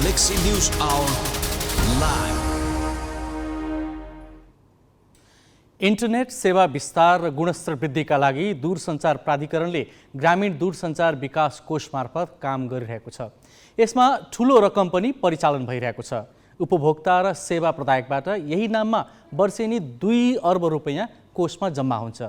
Galaxy News Hour live. Internet सेवा विस्तार र गुणस्तर वृद्धिका लागि दूरसञ्चार प्राधिकरणले ग्रामीण दूरसञ्चार विकास कोष मार्फत काम गरिरहेको छ। यसमा ठूलो रकम पनि परिचालन भइरहेको छ। उपभोक्ता र सेवा प्रदायकबाट यही नाममा वर्षेनी 2 अर्ब रुपैयाँ कोषमा जम्मा हुन्छ।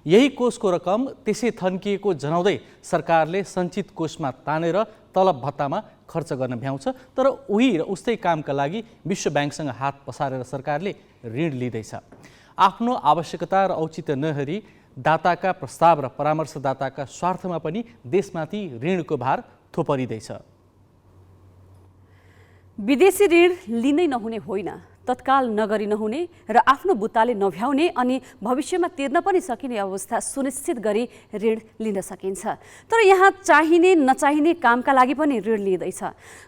यही कोषको रकम त्यसै थन्किएको जनाउँदै सरकारले सञ्चित कोषमा तानेर तलब भत्तामा खर्च गर्न भ्याउँछ। तर उही र उस्तै कामका लागि विश्व ब्याङ्कसँग हात पसारेर सरकारले ऋण लिँदैछ। आफ्नो आवश्यकता र औचित्य नहेरी दाताका प्रस्ताव र परामर्शदाताका स्वार्थमा पनि देशमाथि ऋणको भार थोपरिँदैछ। विदेशी ऋण लिनै नहुने होइन, तत्काल नगरी नहुने र आफ्नो बुत्ताले नभ्याउने अनि भविष्यमा तिर्न पनि सकिने अवस्था सुनिश्चित गरी ऋण लिन सकिन्छ। तर यहाँ चाहिने नचाहिने कामका लागि पनि ऋण लिँदैछ।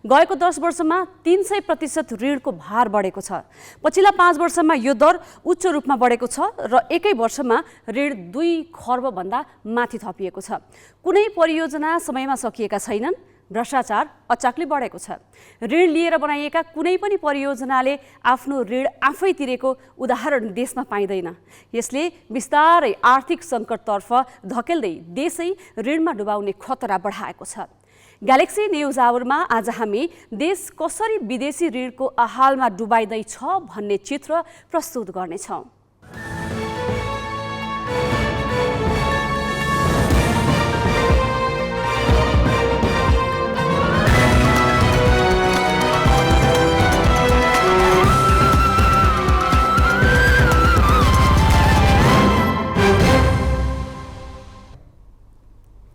गएको 10 वर्षमा 300% ऋणको भार बढेको छ। पछिल्ला 5 वर्षमा यो दर उच्च रूपमा बढेको छ र एकै वर्षमा ऋण 2 खर्ब भन्दा माथि थपिएको छ। कुनै परियोजना समयमा सकिएका छैनन्। भ्रष्टाचार अचाकले बढेको छ। ऋण लिएर बनाइएका कुनै पनि परियोजनाले आफ्नो ऋण आफै तिरेको उदाहरण देशमा पाइँदैन। यसले बिस्तारै आर्थिक सङ्कटतर्फ धकेल्दै देशै ऋणमा डुबाउने खतरा बढाएको छ। ग्यालेक्सी न्युज आवरमा आज हामी देश कसरी विदेशी ऋणको आहालमा डुबाइँदैछ भन्ने चित्र प्रस्तुत गर्नेछौँ।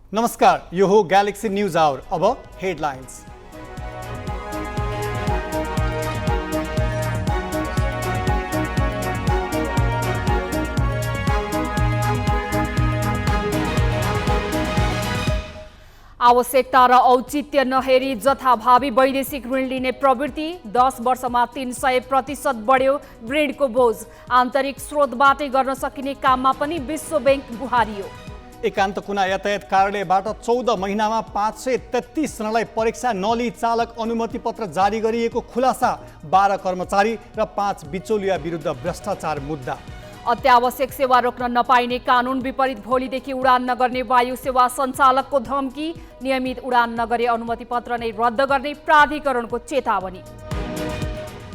नमस्कार, यो हो ग्यालेक्सी न्युज आवर। अब हेडलाइन्स। आवश्यकता र औचित्य नहेरी जथाभावी वैदेशिक ऋण लिने प्रवृत्ति 10 वर्षमा 300% बढ्यो ऋणको बोझ। आन्तरिक स्रोतबाटै गर्न सकिने काममा पनि विश्व ब्याङ्क गुहारियो। एकान्त कुना यातायात कार्यालयबाट 14 महिनामा 533 जनालाई परीक्षा नलिई चालक अनुमति पत्र जारी गरिएको खुलासा। 12 कर्मचारी र 5 बिचौलिया विरुद्ध भ्रष्टाचार मुद्दा। अत्यावश्यक सेवा रोक्न नपाइने कानुन विपरीत भोलिदेखि उडान नगर्ने वायु सेवा सञ्चालकको धम्की। नियमित उडान नगरे अनुमति पत्र नै रद्द गर्ने प्राधिकरणको चेतावनी।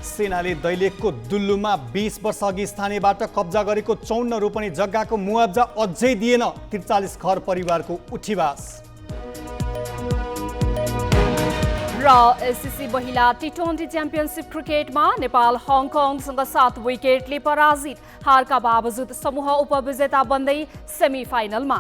सेनाले दैलेखको दुल्लुमा 20 वर्ष अघि स्थानीयबाट कब्जा गरेको 54 रोपनी जग्गाको मुआब्जा अझै दिएन। 43 घर परिवारको उठिवास। र एससीसी महिला टी20 च्याम्पियनसिप क्रिकेटमा नेपाल हङकङसँग 7 विकेटले पराजित। हारका बावजुद समूह उपविजेता बन्दै सेमी फाइनलमा।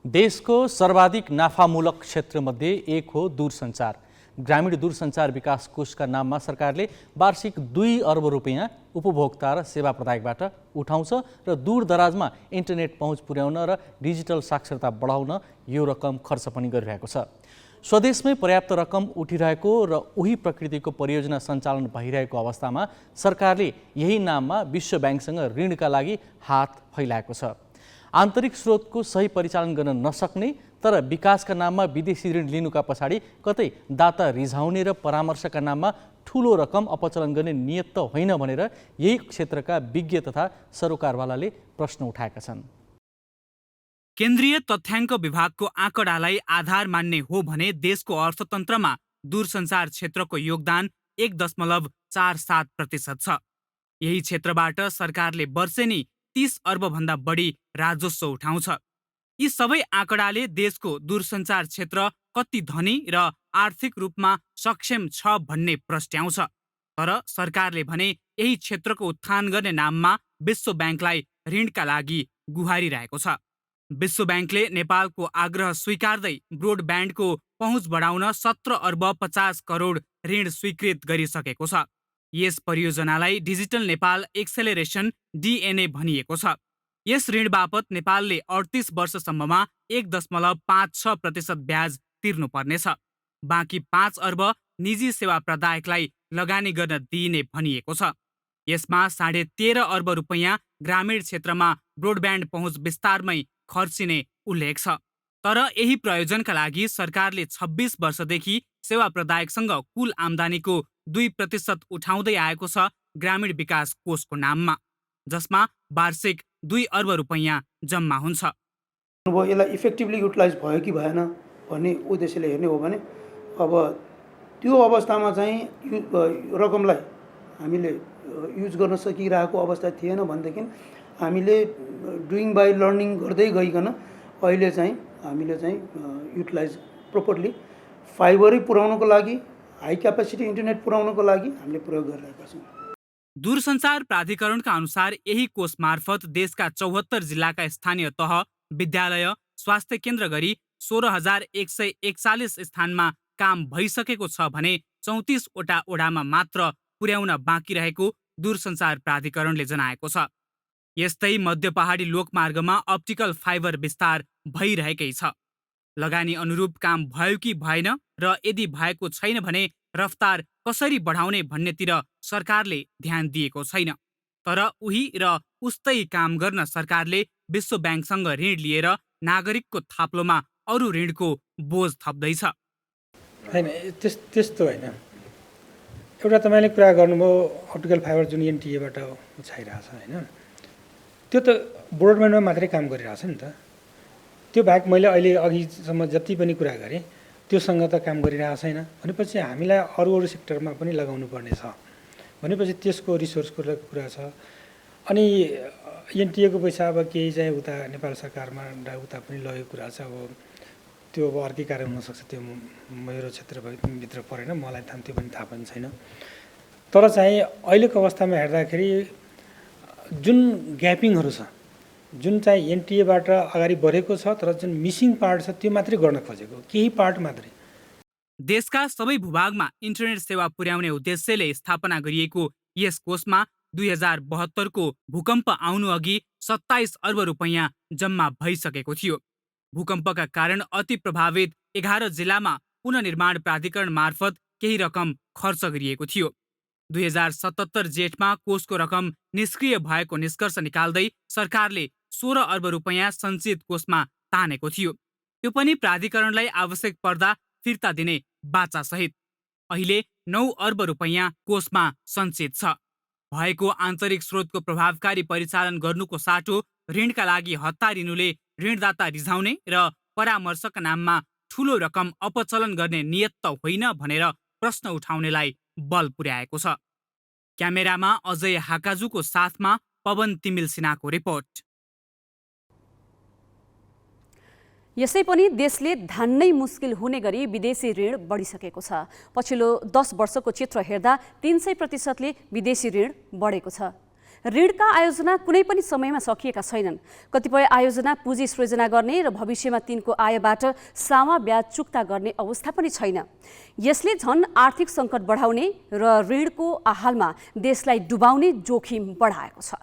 देशको सर्वाधिक नाफामूलक क्षेत्रमध्ये एक हो दूरसञ्चार। ग्रामीण दूरसञ्चार विकास कोषका नाममा सरकारले वार्षिक 2 अर्ब रुपैयाँ उपभोक्ता र सेवा प्रदायकबाट उठाउँछ र दूरदराजमा इन्टरनेट पहुँच पुर्याउन र डिजिटल साक्षरता बढाउन यो रकम खर्च पनि गरिरहेको छ। स्वदेशमै पर्याप्त रकम उठिरहेको र उही प्रकृतिको परियोजना सञ्चालन भइरहेको अवस्थामा सरकारले यही नाममा विश्व ब्याङ्कसँग ऋणका लागि हात फैलाएको छ। आन्तरिक स्रोतको सही परिचालन गर्न नसक्ने तर विकासका नाममा विदेशी ऋण लिनुका पछाडि कतै दाता रिझाउने र परामर्शका नाममा ठूलो रकम अपचलन गर्ने नियत त होइन भनेर यही क्षेत्रका विज्ञ तथा सरोकारवालाले प्रश्न उठाएका छन्। केन्द्रीय तथ्याङ्क विभागको आँकडालाई आधार मान्ने हो भने देशको अर्थतन्त्रमा दूरसञ्चार क्षेत्रको योगदान 1.47% छ। यही क्षेत्रबाट सरकारले वर्षेनी 30 अर्ब भन्दा बढी राजस्व उठाउँछ। यी सबै आँकडाले देशको दूरसञ्चार क्षेत्र कति धनी र आर्थिक रूपमा सक्षम छ भन्ने प्रस्ट्याउँछ। तर सरकारले भने यही क्षेत्रको उत्थान गर्ने नाममा विश्व ब्याङ्कलाई ऋणका लागि गुहारिरहेको छ। विश्व ब्याङ्कले नेपालको आग्रह स्वीकार्दै ब्रोडब्यान्डको पहुँच बढाउन 17 अर्ब 50 करोड ऋण स्वीकृत गरिसकेको छ। यस परियोजनालाई डिजिटल नेपाल एक्सेलरेसन DNA भनिएको छ। यस ऋण बापत नेपालले 38 वर्षसम्ममा 1.56% ब्याज तिर्नुपर्नेछ। बाँकी 5 अर्ब निजी सेवा प्रदायकलाई लगानी गर्न दिइने भनिएको छ। यसमा 13.5 अर्ब रुपैयाँ ग्रामीण क्षेत्रमा ब्रोडब्यान्ड पहुँच विस्तारमै खर्चिने उल्लेख छ। तर यही प्रयोजनका लागि सरकारले 26 वर्षदेखि सेवा प्रदायकसँग कुल आम्दानीको 2% उठाउँदै आएको छ ग्रामीण विकास कोषको नाममा, जसमा वार्षिक 2 अर्ब रुपैयाँ जम्मा हुन्छ। यसलाई इफेक्टिभली युटिलाइज भयो कि भएन भन्ने उद्देश्यले हेर्ने हो भने अब त्यो अवस्थामा चाहिँ रकमलाई हामीले युज गर्न सकिरहेको अवस्था थिएन भनेदेखि हामीले डुइङ बाई लर्निङ गर्दै गइकन अहिले चाहिँ हामीले चाहिँ युटिलाइज प्रोपरली फाइबरै पुर्याउनको लागि हाई क्यापेसिटी इन्टरनेट पुर्याउनको लागि हामीले प्रयोग गरिरहेका छौँ। दूरसञ्चार प्राधिकरणका अनुसार यही कोष मार्फत देशका 74 जिल्लाका स्थानीय तह, विद्यालय, स्वास्थ्य केन्द्र गरी 16,141 स्थानमा काम भइसकेको छ भने 34 वटा ओडामा मात्र पुर्याउन बाँकी रहेको दूरसञ्चार प्राधिकरणले जनाएको छ। यस्तै मध्य पहाडी लोकमार्गमा अप्टिकल फाइबर विस्तार भइरहेकै छ। लगानी अनुरूप काम भयो कि भएन र यदि भएको छैन भने रफ्तार कसरी बढाउने भन्नेतिर सरकारले ध्यान दिएको छैन। तर उही र उस्तै काम गर्न सरकारले विश्व ब्याङ्कसँग ऋण लिएर नागरिकको थाप्लोमा अरू ऋणको बोझ थप्दैछ। होइन, त्यस्तो होइन। एउटा तपाईँले कुरा गर्नुभयो अप्टिकल फाइबर जुन एनटिएबाट छाइरहेछ होइन, त्यो त ब्रोडब्यान्डमा मात्रै काम गरिरहेछ नि त। त्यो बाहेक मैले अहिले अघिसम्म जति पनि कुरा गरेँ त्योसँग त काम गरिरहेको छैन भनेपछि हामीलाई अरू सेक्टरमा पनि लगाउनु पर्ने छ भनेपछि त्यसको रिसोर्सको कुरा छ। अनि एनटिएको पैसा अब केही चाहिँ उता नेपाल सरकारमा उता पनि लगेको कुरा छ। अब त्यो अब अर्कै कारण हुनसक्छ, त्यो मेरो क्षेत्रभित्र परेन, मलाई त्यो पनि थाहा पनि छैन। तर चाहिँ अहिलेको अवस्थामा हेर्दाखेरि जुन ग्यापिङहरू छ, जुन चाहिँ एनटिएबाट अगाडि बढेको छ तर जुन मिसिङ पार्ट छ त्यो मात्रै गर्न खोजेको, केही पार्ट मात्रै। देशका सबै भूभागमा इन्टरनेट सेवा पुर्याउने उद्देश्यले स्थापना गरिएको यस कोषमा 2072 को भूकम्प आउनु अघि 27 अर्ब रुपैयाँ जम्मा भइसकेको थियो। भूकम्पका कारण अति प्रभावित 11 जिल्लामा पुनर्निर्माण प्राधिकरण मार्फत केही रकम खर्च गरिएको थियो। 2077 जेठमा कोषको रकम निष्क्रिय भएको निष्कर्ष निकाल्दै सरकारले 16 अर्ब रुपैयाँ सञ्चित कोषमा तानेको थियो। त्यो पनि प्राधिकरणलाई आवश्यक पर्दा फिर्ता दिने बाचासहित। अहिले 9 अर्ब रुपैयाँ कोषमा सञ्चित छ। भएको आन्तरिक स्रोतको प्रभावकारी परिचालन गर्नुको साटो ऋणका लागि हतारिनुले ऋणदाता रिझाउने र परामर्शका नाममा ठूलो रकम अपचलन गर्ने नियत त होइन भनेर प्रश्न उठाउनेलाई बल पुर्याएको छ। क्यामेरामा अजय हाकाजुको साथमा पवन तिमिल सिन्हाको रिपोर्ट। यसै पनि देशले धान्नै मुस्किल हुने गरी विदेशी ऋण बढिसकेको छ। पछिल्लो 10 वर्षको चित्र हेर्दा 300% विदेशी ऋण बढेको छ। ऋणका आयोजना कुनै पनि समयमा सकिएका छैनन्। कतिपय आयोजना पुँजी सृजना गर्ने र भविष्यमा तिनको आयबाट सामा ब्याज चुक्ता गर्ने अवस्था पनि छैन। यसले झन् आर्थिक सङ्कट बढाउने र ऋणको आहालमा देशलाई डुबाउने जोखिम बढाएको छ।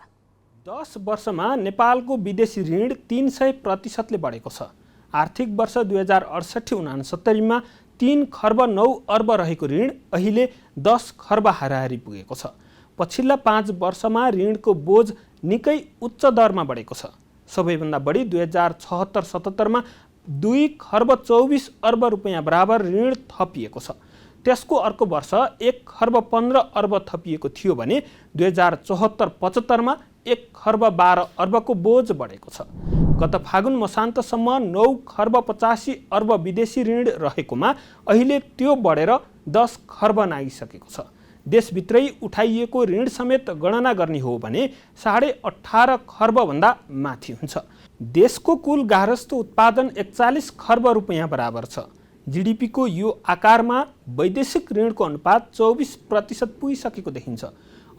10 वर्षमा नेपालको विदेशी ऋण 300%ले बढेको छ। आर्थिक वर्ष 2068-69 मा 3 खर्ब 9 अर्ब रहेको ऋण अहिले 10 खर्ब हाराहारी पुगेको छ। पछिल्ला 5 वर्षमा ऋणको बोझ निकै उच्च दरमा बढेको छ। सबैभन्दा बढी 2076-77 मा 2 खर्ब 24 अर्ब रुपैयाँ बराबर ऋण थपिएको छ। त्यसको अर्को वर्ष 1 खर्ब 15 अर्ब थपिएको थियो भने 2074-75 मा 1 खर्ब 12 अर्बको बोझ बढेको छ। गत फागुन मसान्तसम्म 9 खर्ब 85 अर्ब विदेशी ऋण रहेकोमा अहिले त्यो बढेर 10 खर्ब नागिसकेको छ। देशभित्रै उठाइएको ऋण समेत गणना गर्ने हो भने 18.5 खर्बभन्दा माथि हुन्छ। देशको कुल गार्हस्थ उत्पादन 41 खर्ब रुपैयाँ बराबर छ। जीडीपीको यो आकारमा वैदेशिक ऋणको अनुपात 24% पुगिसकेको देखिन्छ।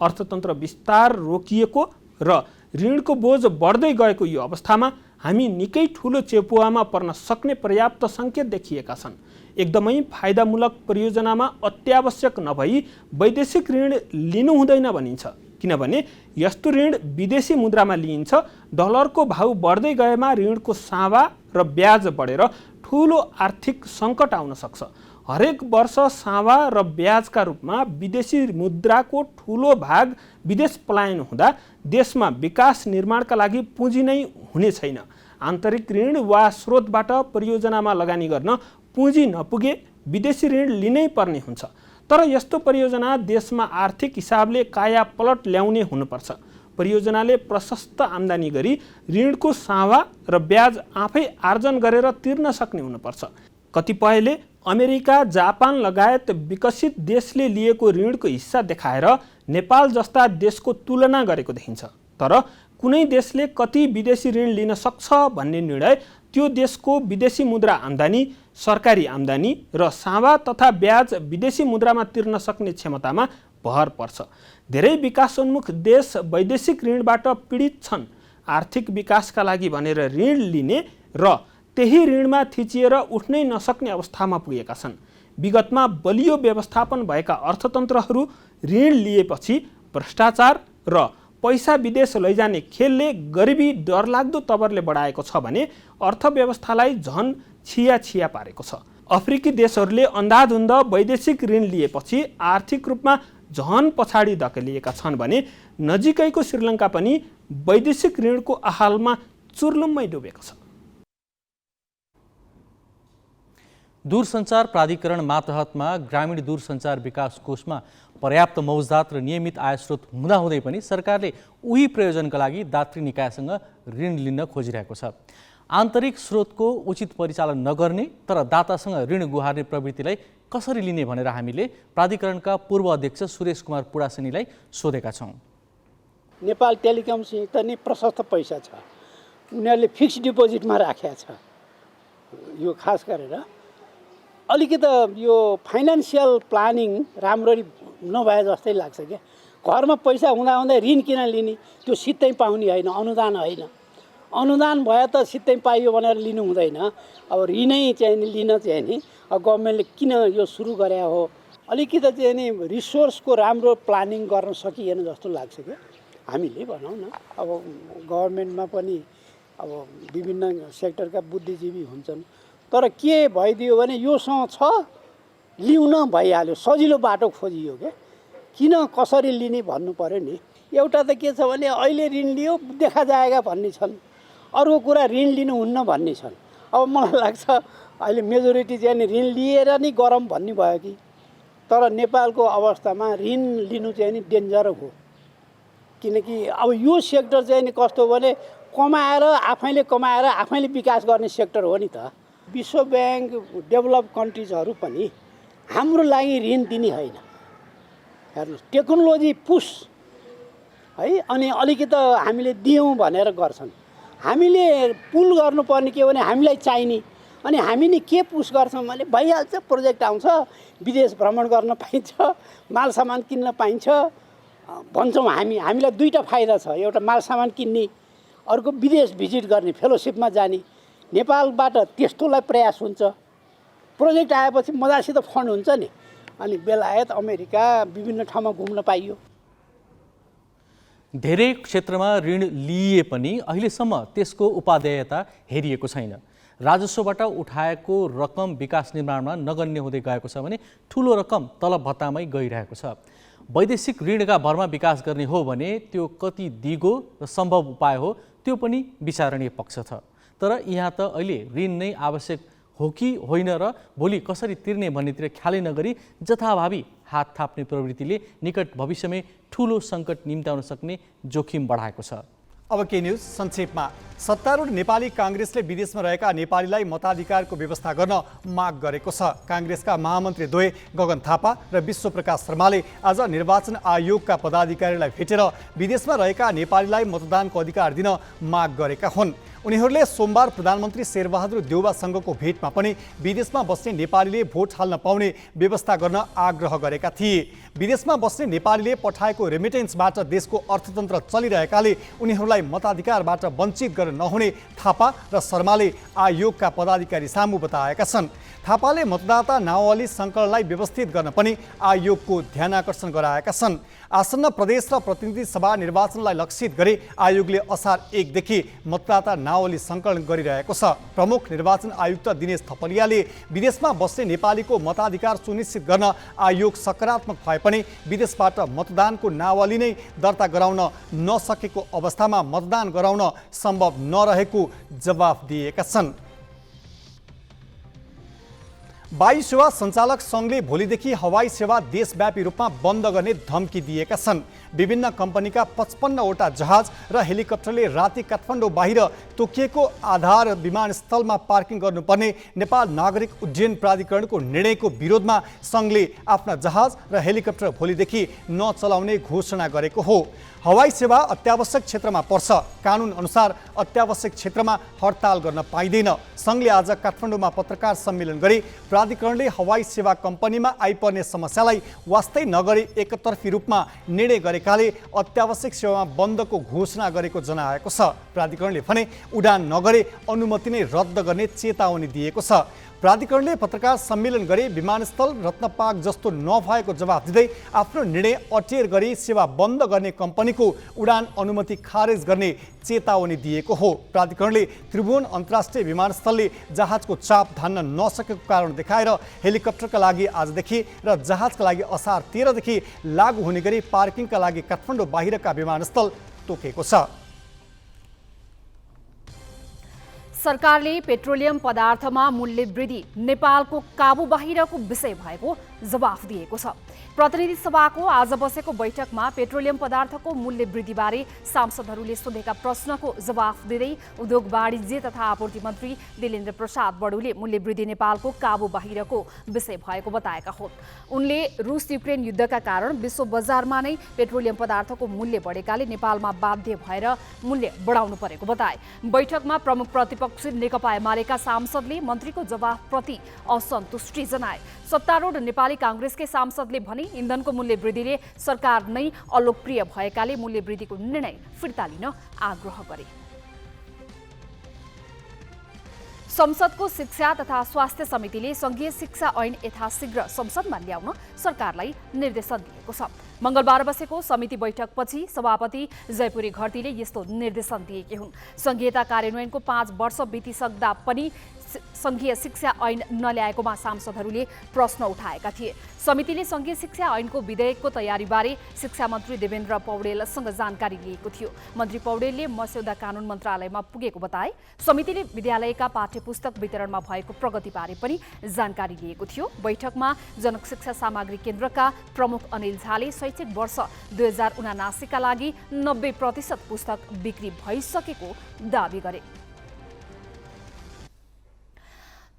अर्थतन्त्र विस्तार रोकिएको र ऋणको बोझ बढ्दै गएको यो अवस्थामा हामी निकै ठुलो चेपुवामा पर्न सक्ने पर्याप्त सङ्केत देखिएका छन्। एकदमै फाइदामूलक परियोजनामा अत्यावश्यक नभई वैदेशिक ऋण लिनु हुँदैन भनिन्छ, किनभने यस्तो ऋण विदेशी मुद्रामा लिइन्छ। डलरको भाउ बढ्दै गएमा ऋणको सावा र ब्याज बढेर ठुलो आर्थिक सङ्कट आउन सक्छ। हरेक वर्ष सावा र ब्याजका रूपमा विदेशी मुद्राको ठुलो भाग विदेश पलायन हुँदा देशमा विकास निर्माणका लागि पुँजी नै हुने छैन। आन्तरिक ऋण वा स्रोतबाट परियोजनामा लगानी गर्न पुँजी नपुगे विदेशी ऋण लिनै पर्ने हुन्छ। तर यस्तो परियोजना देशमा आर्थिक हिसाबले काया पलट ल्याउने हुनुपर्छ। परियोजनाले प्रशस्त आम्दानी गरी ऋणको सावा र ब्याज आफै आर्जन गरेर तिर्न सक्ने हुनुपर्छ। कतिपयले अमेरिका, जापान लगायत विकसित देशले लिएको ऋणको हिस्सा देखाएर नेपाल जस्ता देशको तुलना गरेको देखिन्छ। तर कुनै देशले कति विदेशी ऋण लिन सक्छ भन्ने निर्णय त्यो देशको विदेशी मुद्रा आम्दानी, सरकारी आम्दानी र सावा तथा ब्याज विदेशी मुद्रामा तिर्न सक्ने क्षमतामा भर पर्छ। धेरै विकासोन्मुख देश वैदेशिक ऋणबाट पीडित छन्। आर्थिक विकासका लागि भनेर ऋण लिने र त्यही ऋणमा थिचिएर उठ्नै नसक्ने अवस्थामा पुगेका छन्। विगतमा बलियो व्यवस्थापन भएका अर्थतन्त्रहरू ऋण लिएपछि भ्रष्टाचार र पैसा विदेश लैजाने खेलले गरिबी डरलाग्दो तवरले बढाएको छ भने अर्थव्यवस्थालाई झन छिया पारेको छ। अफ्रिकी देशहरूले अन्धाधुन्द वैदेशिक ऋण लिएपछि आर्थिक रूपमा झन पछाडि धकेलिएका छन् भने नजिकैको श्रीलङ्का पनि वैदेशिक ऋणको आहालमा चुर्लुम्मै डुबेको छ। दूरसञ्चार प्राधिकरण मातहतमा ग्रामीण दूरसञ्चार विकास कोषमा पर्याप्त मौजदात र नियमित आयस्रोत हुँदाहुँदै पनि सरकारले उही प्रयोजनका लागि दात्री निकायसँग ऋण लिन खोजिरहेको छ। आन्तरिक स्रोतको उचित परिचालन नगर्ने तर दातासँग ऋण गुहार्ने प्रवृत्तिलाई कसरी लिने भनेर हामीले प्राधिकरणका पूर्व अध्यक्ष सुरेश कुमार पुडासेनीलाई सोधेका छौँ। नेपाल टेलिकमसँग त नि प्रशस्त पैसा छ, उनीहरूले फिक्स डिपोजिटमा राखेको छ। यो खास गरेर अलिकति यो फाइनेन्सियल प्लानिङ राम्ररी नभए जस्तै लाग्छ क्या। घरमा पैसा हुँदाहुँदै ऋण किन लिने, त्यो सित्तै पाउने होइन, अनुदान होइन। अनुदान भए त सित्तै पाइयो भनेर लिनु हुँदैन। अब ऋणै चाहिँ नि लिन चाहिँ नि अब गभर्मेन्टले किन यो सुरु गरे हो, अलिकति चाहिँ नि रिसोर्सको राम्रो प्लानिङ गर्न सकिएन जस्तो लाग्छ क्या। हामीले भनौँ न अब गभर्मेन्टमा पनि अब विभिन्न सेक्टरका बुद्धिजीवी हुन्छन्, तर के भइदियो भने योसँग छ लिउन भइहाल्यो, सजिलो बाटो खोजियो क्या। किन कसरी लिने भन्नु पर्यो नि। एउटा त के छ भने अहिले ऋण लियो देखा जाएगा भन्ने छन्, अर्को कुरा ऋण लिनुहुन्न भन्ने छन्। अब मलाई लाग्छ अहिले मेजोरिटी चाहिँ नि ऋण लिएर नि गरम भन्ने भयो कि। तर नेपालको अवस्थामा ऋण लिनु चाहिँ नि डेन्जर हो, किनकि अब यो सेक्टर चाहिँ नि कस्तो भने आफैले कमाएर आफैले विकास गर्ने सेक्टर हो नि त। विश्व ब्याङ्क डेभलप कन्ट्रिजहरू पनि हाम्रो लागि ऋण दिने होइन। हेर्नुहोस् टेक्नोलोजी पुस है, अनि अलिकति हामीले दियौँ भनेर गर्छन्। हामीले पुल गर्नुपर्ने के भने हामीलाई चाहिने, अनि हामी नि के पुस गर्छौँ भने भइहाल्छ, प्रोजेक्ट आउँछ, विदेश भ्रमण गर्न पाइन्छ, माल सामान किन्न पाइन्छ भन्छौँ। हामीलाई दुईवटा फाइदा छ, एउटा माल सामान किन्ने, अर्को विदेश भिजिट गर्ने, फेलोसिपमा जाने। नेपालबाट त्यस्तोलाई प्रयास हुन्छ। प्रोजेक्ट आएपछि मजासित फन्ड हुन्छ नि, अनि बेलायत अमेरिका विभिन्न ठाउँमा घुम्न पाइयो। धेरै क्षेत्रमा ऋण लिए पनि अहिलेसम्म त्यसको उपादेयता हेरिएको छैन। राजस्वबाट उठाएको रकम विकास निर्माणमा नगण्य हुँदै गएको छ भने ठुलो रकम तलब भत्तामै गइरहेको छ। वैदेशिक ऋणका भरमा विकास गर्ने हो भने त्यो कति दिगो र सम्भव उपाय हो त्यो पनि विचारणीय पक्ष छ। तर यहाँ त अहिले ऋण नै आवश्यक हो कि होइन र भोलि कसरी तिर्ने भन्नेतिर ख्यालै नगरी जथाभावी हात थाप्ने प्रवृत्तिले निकट भविष्यमै ठुलो सङ्कट निम्त्याउन सक्ने जोखिम बढाएको छ। अब के न्यूज संक्षेपमा। सत्तारूढ नेपाली कांग्रेसले विदेशमा रहेका नेपालीलाई मताधिकारको व्यवस्था गर्न माग गरेको छ। कांग्रेसका महामन्त्री द्वय गगन थापा र विश्वप्रकाश शर्माले आज निर्वाचन आयोगका पदाधिकारीलाई भेटेर विदेशमा रहेका नेपालीलाई मतदानको अधिकार दिन माग गरेका हुन्। उनीहरूले सोमबार प्रधानमन्त्री शेरबहादुर देउवासँगको भेटमा पनि विदेशमा बस्ने नेपालीले भोट हाल्न पाउने व्यवस्था गर्न आग्रह गरेका थिए। विदेशमा बस्ने नेपालीले पठाएको रेमिटेन्सबाट देशको अर्थतन्त्र चलिरहेकाले उनीहरूलाई मताधिकारबाट वञ्चित गर्न नहुने थापा र शर्माले आयोगका पदाधिकारी सामु बताएका छन्। थापाले मतदाता नावली सङ्कलनलाई व्यवस्थित गर्न पनि आयोगको ध्यान आकर्षण गराएका छन्। आसन्न प्रदेश र प्रतिनिधि सभा निर्वाचनलाई लक्षित गरी आयोगले असार 1 देखि मतदाता नावली सङ्कलन गरिरहेको छ। प्रमुख निर्वाचन आयुक्त दिनेश थपलियाले विदेशमा बस्ने नेपालीको मताधिकार सुनिश्चित गर्न आयोग सकारात्मक भए पनि विदेशबाट मतदानको नावली नै दर्ता गराउन नसकेको अवस्थामा मतदान गराउन सम्भव नरहेको जवाफ दिएका छन्। वायु सेवा सञ्चालक सङ्घले भोलिदेखि हवाई सेवा देशव्यापी रूपमा बन्द गर्ने धम्की दिएका छन्। विभिन्न कम्पनीका 55वटा जहाज र हेलिकप्टरले राति काठमाडौँ बाहिर तोकिएको आधार विमानस्थलमा पार्किङ गर्नुपर्ने नेपाल नागरिक उड्डयन प्राधिकरणको निर्णयको विरोधमा सङ्घले आफ्ना जहाज र हेलिकप्टर भोलिदेखि नचलाउने घोषणा गरेको हो। हवाई सेवा अत्यावश्यक क्षेत्रमा पर्छ। कानुन अनुसार अत्यावश्यक क्षेत्रमा हडताल गर्न पाइँदैन। सङ्घले आज काठमाडौँमा पत्रकार सम्मेलन गरी प्राधिकरणले हवाई सेवा कम्पनीमा आइपर्ने समस्यालाई वास्तै नगरी एकतर्फी रूपमा निर्णय गरेकाले अत्यावश्यक सेवामा बन्दको घोषणा गरेको जनाएको छ। प्राधिकरणले भने उडान नगरे अनुमति नै रद्द गर्ने चेतावनी दिएको छ। प्राधिकरणले पत्रकार सम्मेलन गरी विमानस्थल रत्नपार्क जस्तो नभएको जवाफ दिँदै आफ्नो निर्णय अटेर गरी सेवा बन्द गर्ने कम्पनीको उडान अनुमति खारेज गर्ने चेतावनी दिएको हो। प्राधिकरणले त्रिभुवन अन्तर्राष्ट्रिय विमानस्थलले जहाजको चाप धान्न नसकेको कारण देखाएर हेलिकप्टरका लागि आजदेखि र जहाजका लागि असार 13 देखि लागू हुने गरी पार्किङका लागि काठमाडौँ बाहिरका विमानस्थल तोकेको छ। सरकारले पेट्रोलियम पदार्थमा मूल्य वृद्धि नेपालको काबु बाहिरको विषय भएको जवाफ दिएको छ। प्रतिनिधि सभाको आज बसेको बैठकमा पेट्रोलियम पदार्थको मूल्य वृद्धिबारे सांसदहरूले सोधेका प्रश्नको जवाफ दिँदै उद्योग वाणिज्य तथा आपूर्ति मन्त्री दिलेन्द्र प्रसाद बडुले मूल्य वृद्धि नेपालको काबु बाहिरको विषय भएको बताएका हुन्। उनले रुस युक्रेन युद्धका कारण विश्व बजारमा नै पेट्रोलियम पदार्थको मूल्य बढेकाले नेपालमा बाध्य भएर मूल्य बढाउनु परेको बताए। बैठकमा प्रमुख प्रतिपक्षी नेकपा एमालेका सांसदले मन्त्रीको जवाफप्रति असन्तुष्टि जनाए। सत्तारूढ नेपाली काङ्ग्रेसकै सांसदले भने इन्धनको मूल्य वृद्धिले सरकार नै अलोकप्रिय भएकाले मूल्य वृद्धिको निर्णय फिर्ता लिन आग्रह गरे। संसदको शिक्षा तथा स्वास्थ्य समितिले संघीय शिक्षा ऐन यथाशीघ्र संसदमा ल्याउन सरकारलाई निर्देशन दिएको छ। मंगलबार बसेको समिति बैठकपछि सभापति जयपुरी घरतीले यस्तो निर्देशन दिएकी हुन्। संघीयता कार्यान्वयनको 5 वर्ष बितिसक्दा पनि संघीय शिक्षा ऐन नल्याएकोमा सांसदहरूले प्रश्न उठाएका थिए। समितिले संघीय शिक्षा ऐनको विधेयकको तयारीबारे शिक्षा मन्त्री देवेन्द्र पौडेलसँग जानकारी लिएको थियो। मन्त्री पौडेलले मस्यौदा कानुन मन्त्रालयमा पुगेको बताए। समितिले विद्यालयका पाठ्यपुस्तक वितरणमा भएको प्रगतिबारे पनि जानकारी लिएको थियो। बैठकमा जनक शिक्षा सामग्री केन्द्रका प्रमुख अनिल झाले शैक्षिक वर्ष 2079 का लागि 90% पुस्तक बिक्री भइसकेको दावी गरे।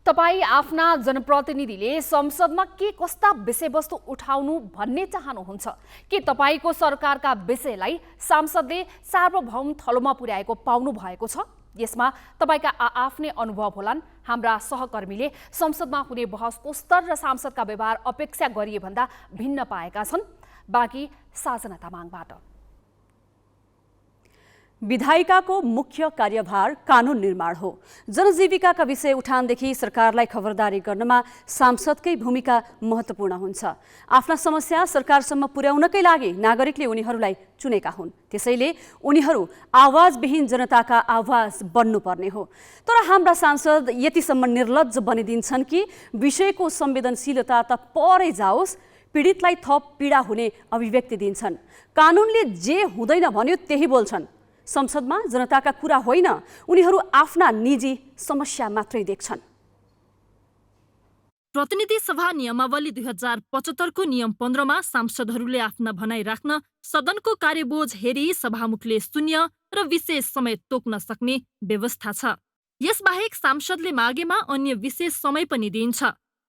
तपाई आफ्ना जनप्रतिनिधिले संसदमा के कस्ता विषयवस्तु उठाउनु भन्ने चाहनुहुन्छ? के तपाईको सरकारका विषयलाई सांसदले सार्वभौम थलोमा पुर्याएको पाउनु भएको छ? यसमा तपाईका आफ्नै अनुभव होलान्। हाम्रा सहकर्मीले संसदमा हुने बहसको स्तर र सांसदका व्यवहार अपेक्षा गरिए भन्दा भिन्न पाएका छन्। बाँकी साजना तामाङबाट। विधायिकाको मुख्य कार्यभार कानुन निर्माण हो। जनजीविकाका विषय उठानदेखि सरकारलाई खबरदारी गर्नमा सांसदकै भूमिका महत्त्वपूर्ण हुन्छ। आफ्ना समस्या सरकारसम्म पुर्याउनकै लागि नागरिकले उनीहरूलाई चुनेका हुन्। त्यसैले उनीहरू आवाजविहीन जनताका आवाज बन्नुपर्ने हो। तर हाम्रा सांसद यतिसम्म निर्लज्ज बनिदिन्छन् कि विषयको संवेदनशीलता त परै जाओस्, पीडितलाई थप पीडा हुने अभिव्यक्ति दिन्छन्। कानुनले जे हुँदैन भन्यो त्यही बोल्छन्। संसदमा जनताका कुरा होइन, उनीहरू आफ्ना निजी समस्या मात्रै देख्छन्। प्रतिनिधि सभा नियमावली 2075 को नियम 15 मा सांसदहरूले आफ्ना भनाइ राख्न सदनको कार्यबोझ हेरी सभामुखले शून्य र विशेष समय तोक्न सक्ने व्यवस्था छ। यसबाहेक सांसदले मागेमा अन्य विशेष समय पनि दिइन्छ।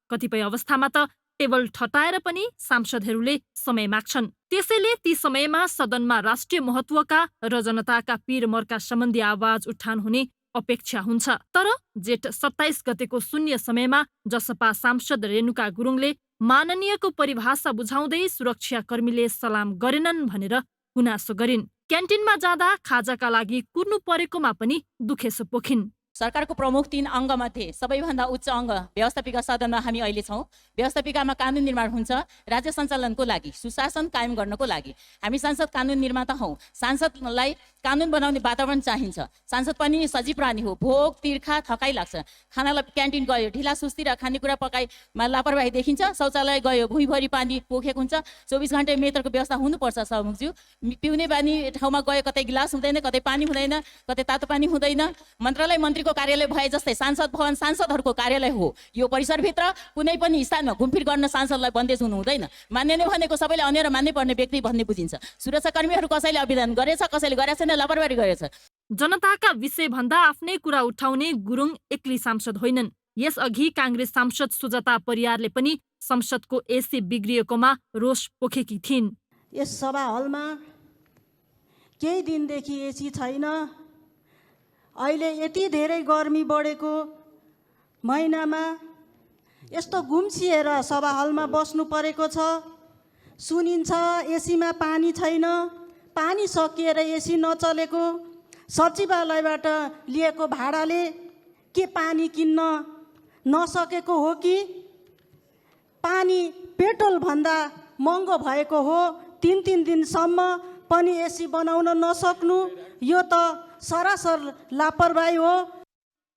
कतिपय अवस्थामा त टेबल ठटाएर पनि सांसदहरूले समय माग्छन्। त्यसैले ती समयमा सदनमा राष्ट्रिय महत्वका र जनताका पीरमर्का सम्बन्धी आवाज उठान हुने अपेक्षा हुन्छ। तर जेठ 27 गतेको शून्य समयमा जसपा सांसद रेणुका गुरुङले माननीयको परिभाषा बुझाउँदै सुरक्षाकर्मीले सलाम गरेनन् भनेर गुनासो गरिन्। क्यान्टिनमा जाँदा खाजाका लागि कुर्नु परेकोमा पनि दुखेसो पोखिन्। सरकारको प्रमुख 3 अङ्गमध्ये सबैभन्दा उच्च अङ्ग व्यवस्थापिका सदनमा हामी अहिले छौँ। व्यवस्थापिकामा कानुन निर्माण हुन्छ राज्य सञ्चालनको लागि, सुशासन कायम गर्नको लागि। हामी सांसद कानुन निर्माता हौँ। सांसदलाई कानुन बनाउने वातावरण चाहिन्छ। सांसद पनि सजीव प्राणी हो। भोक तिर्खा थकाइ लाग्छ। खानालाई क्यान्टिन गयो ढिला सुस्ती र खानेकुरा पकाइमा लापरवाही देखिन्छ। शौचालय गयो भुइँभरि पानी पोखेको हुन्छ। 24 घण्टे मेटरको व्यवस्था हुनुपर्छ सभामुखज्यू। पिउने पानी ठाउँमा गयो कतै गिलास हुँदैन, कतै पानी हुँदैन, कतै तातो पानी हुँदैन। मन्त्रालय मन्त्रीको कार्यालय भए जस्तै सांसद भवन सांसदहरूको कार्यालय हो। यो परिसरभित्र कुनै पनि स्थानमा घुमफिर गर्न सांसदलाई बन्देज हुनु हुँदैन। मान्य नै भनेको सबैले अन्य र मान्नै पर्ने व्यक्ति भन्ने बुझिन्छ। सुरक्षाकर्मीहरू कसैले अभियान गरेछ, कसैले गरेछ छैन, लापरवाही गरेछ। जनताका विषय भन्दा आफ्नै कुरा उठाउने गुरुङ एक्लै सांसद होइनन्। यसअघि काङ्ग्रेस सांसद सुजाता परियारले पनि संसदको एसी बिग्रिएकोमा रोष पोखेकी थिइन्। यस सभा हलमा केही दिनदेखि एसी छैन। अहिले यति धेरै गर्मी बढेको महिनामा यस्तो गुम्सिएर सभा हलमा बस्नु परेको छ। सुनिन्छ एसीमा पानी छैन, पानी सकिएर एसी नचलेको। सचिवालयबाट लिएको भाडाले के पानी किन्न नसकेको हो कि पानी पेट्रोल भन्दा महँगो भएको हो? 3 दिनसम्म पनि एसी बनाउन नसक्नु, यो त सरासर लापरवाही हो।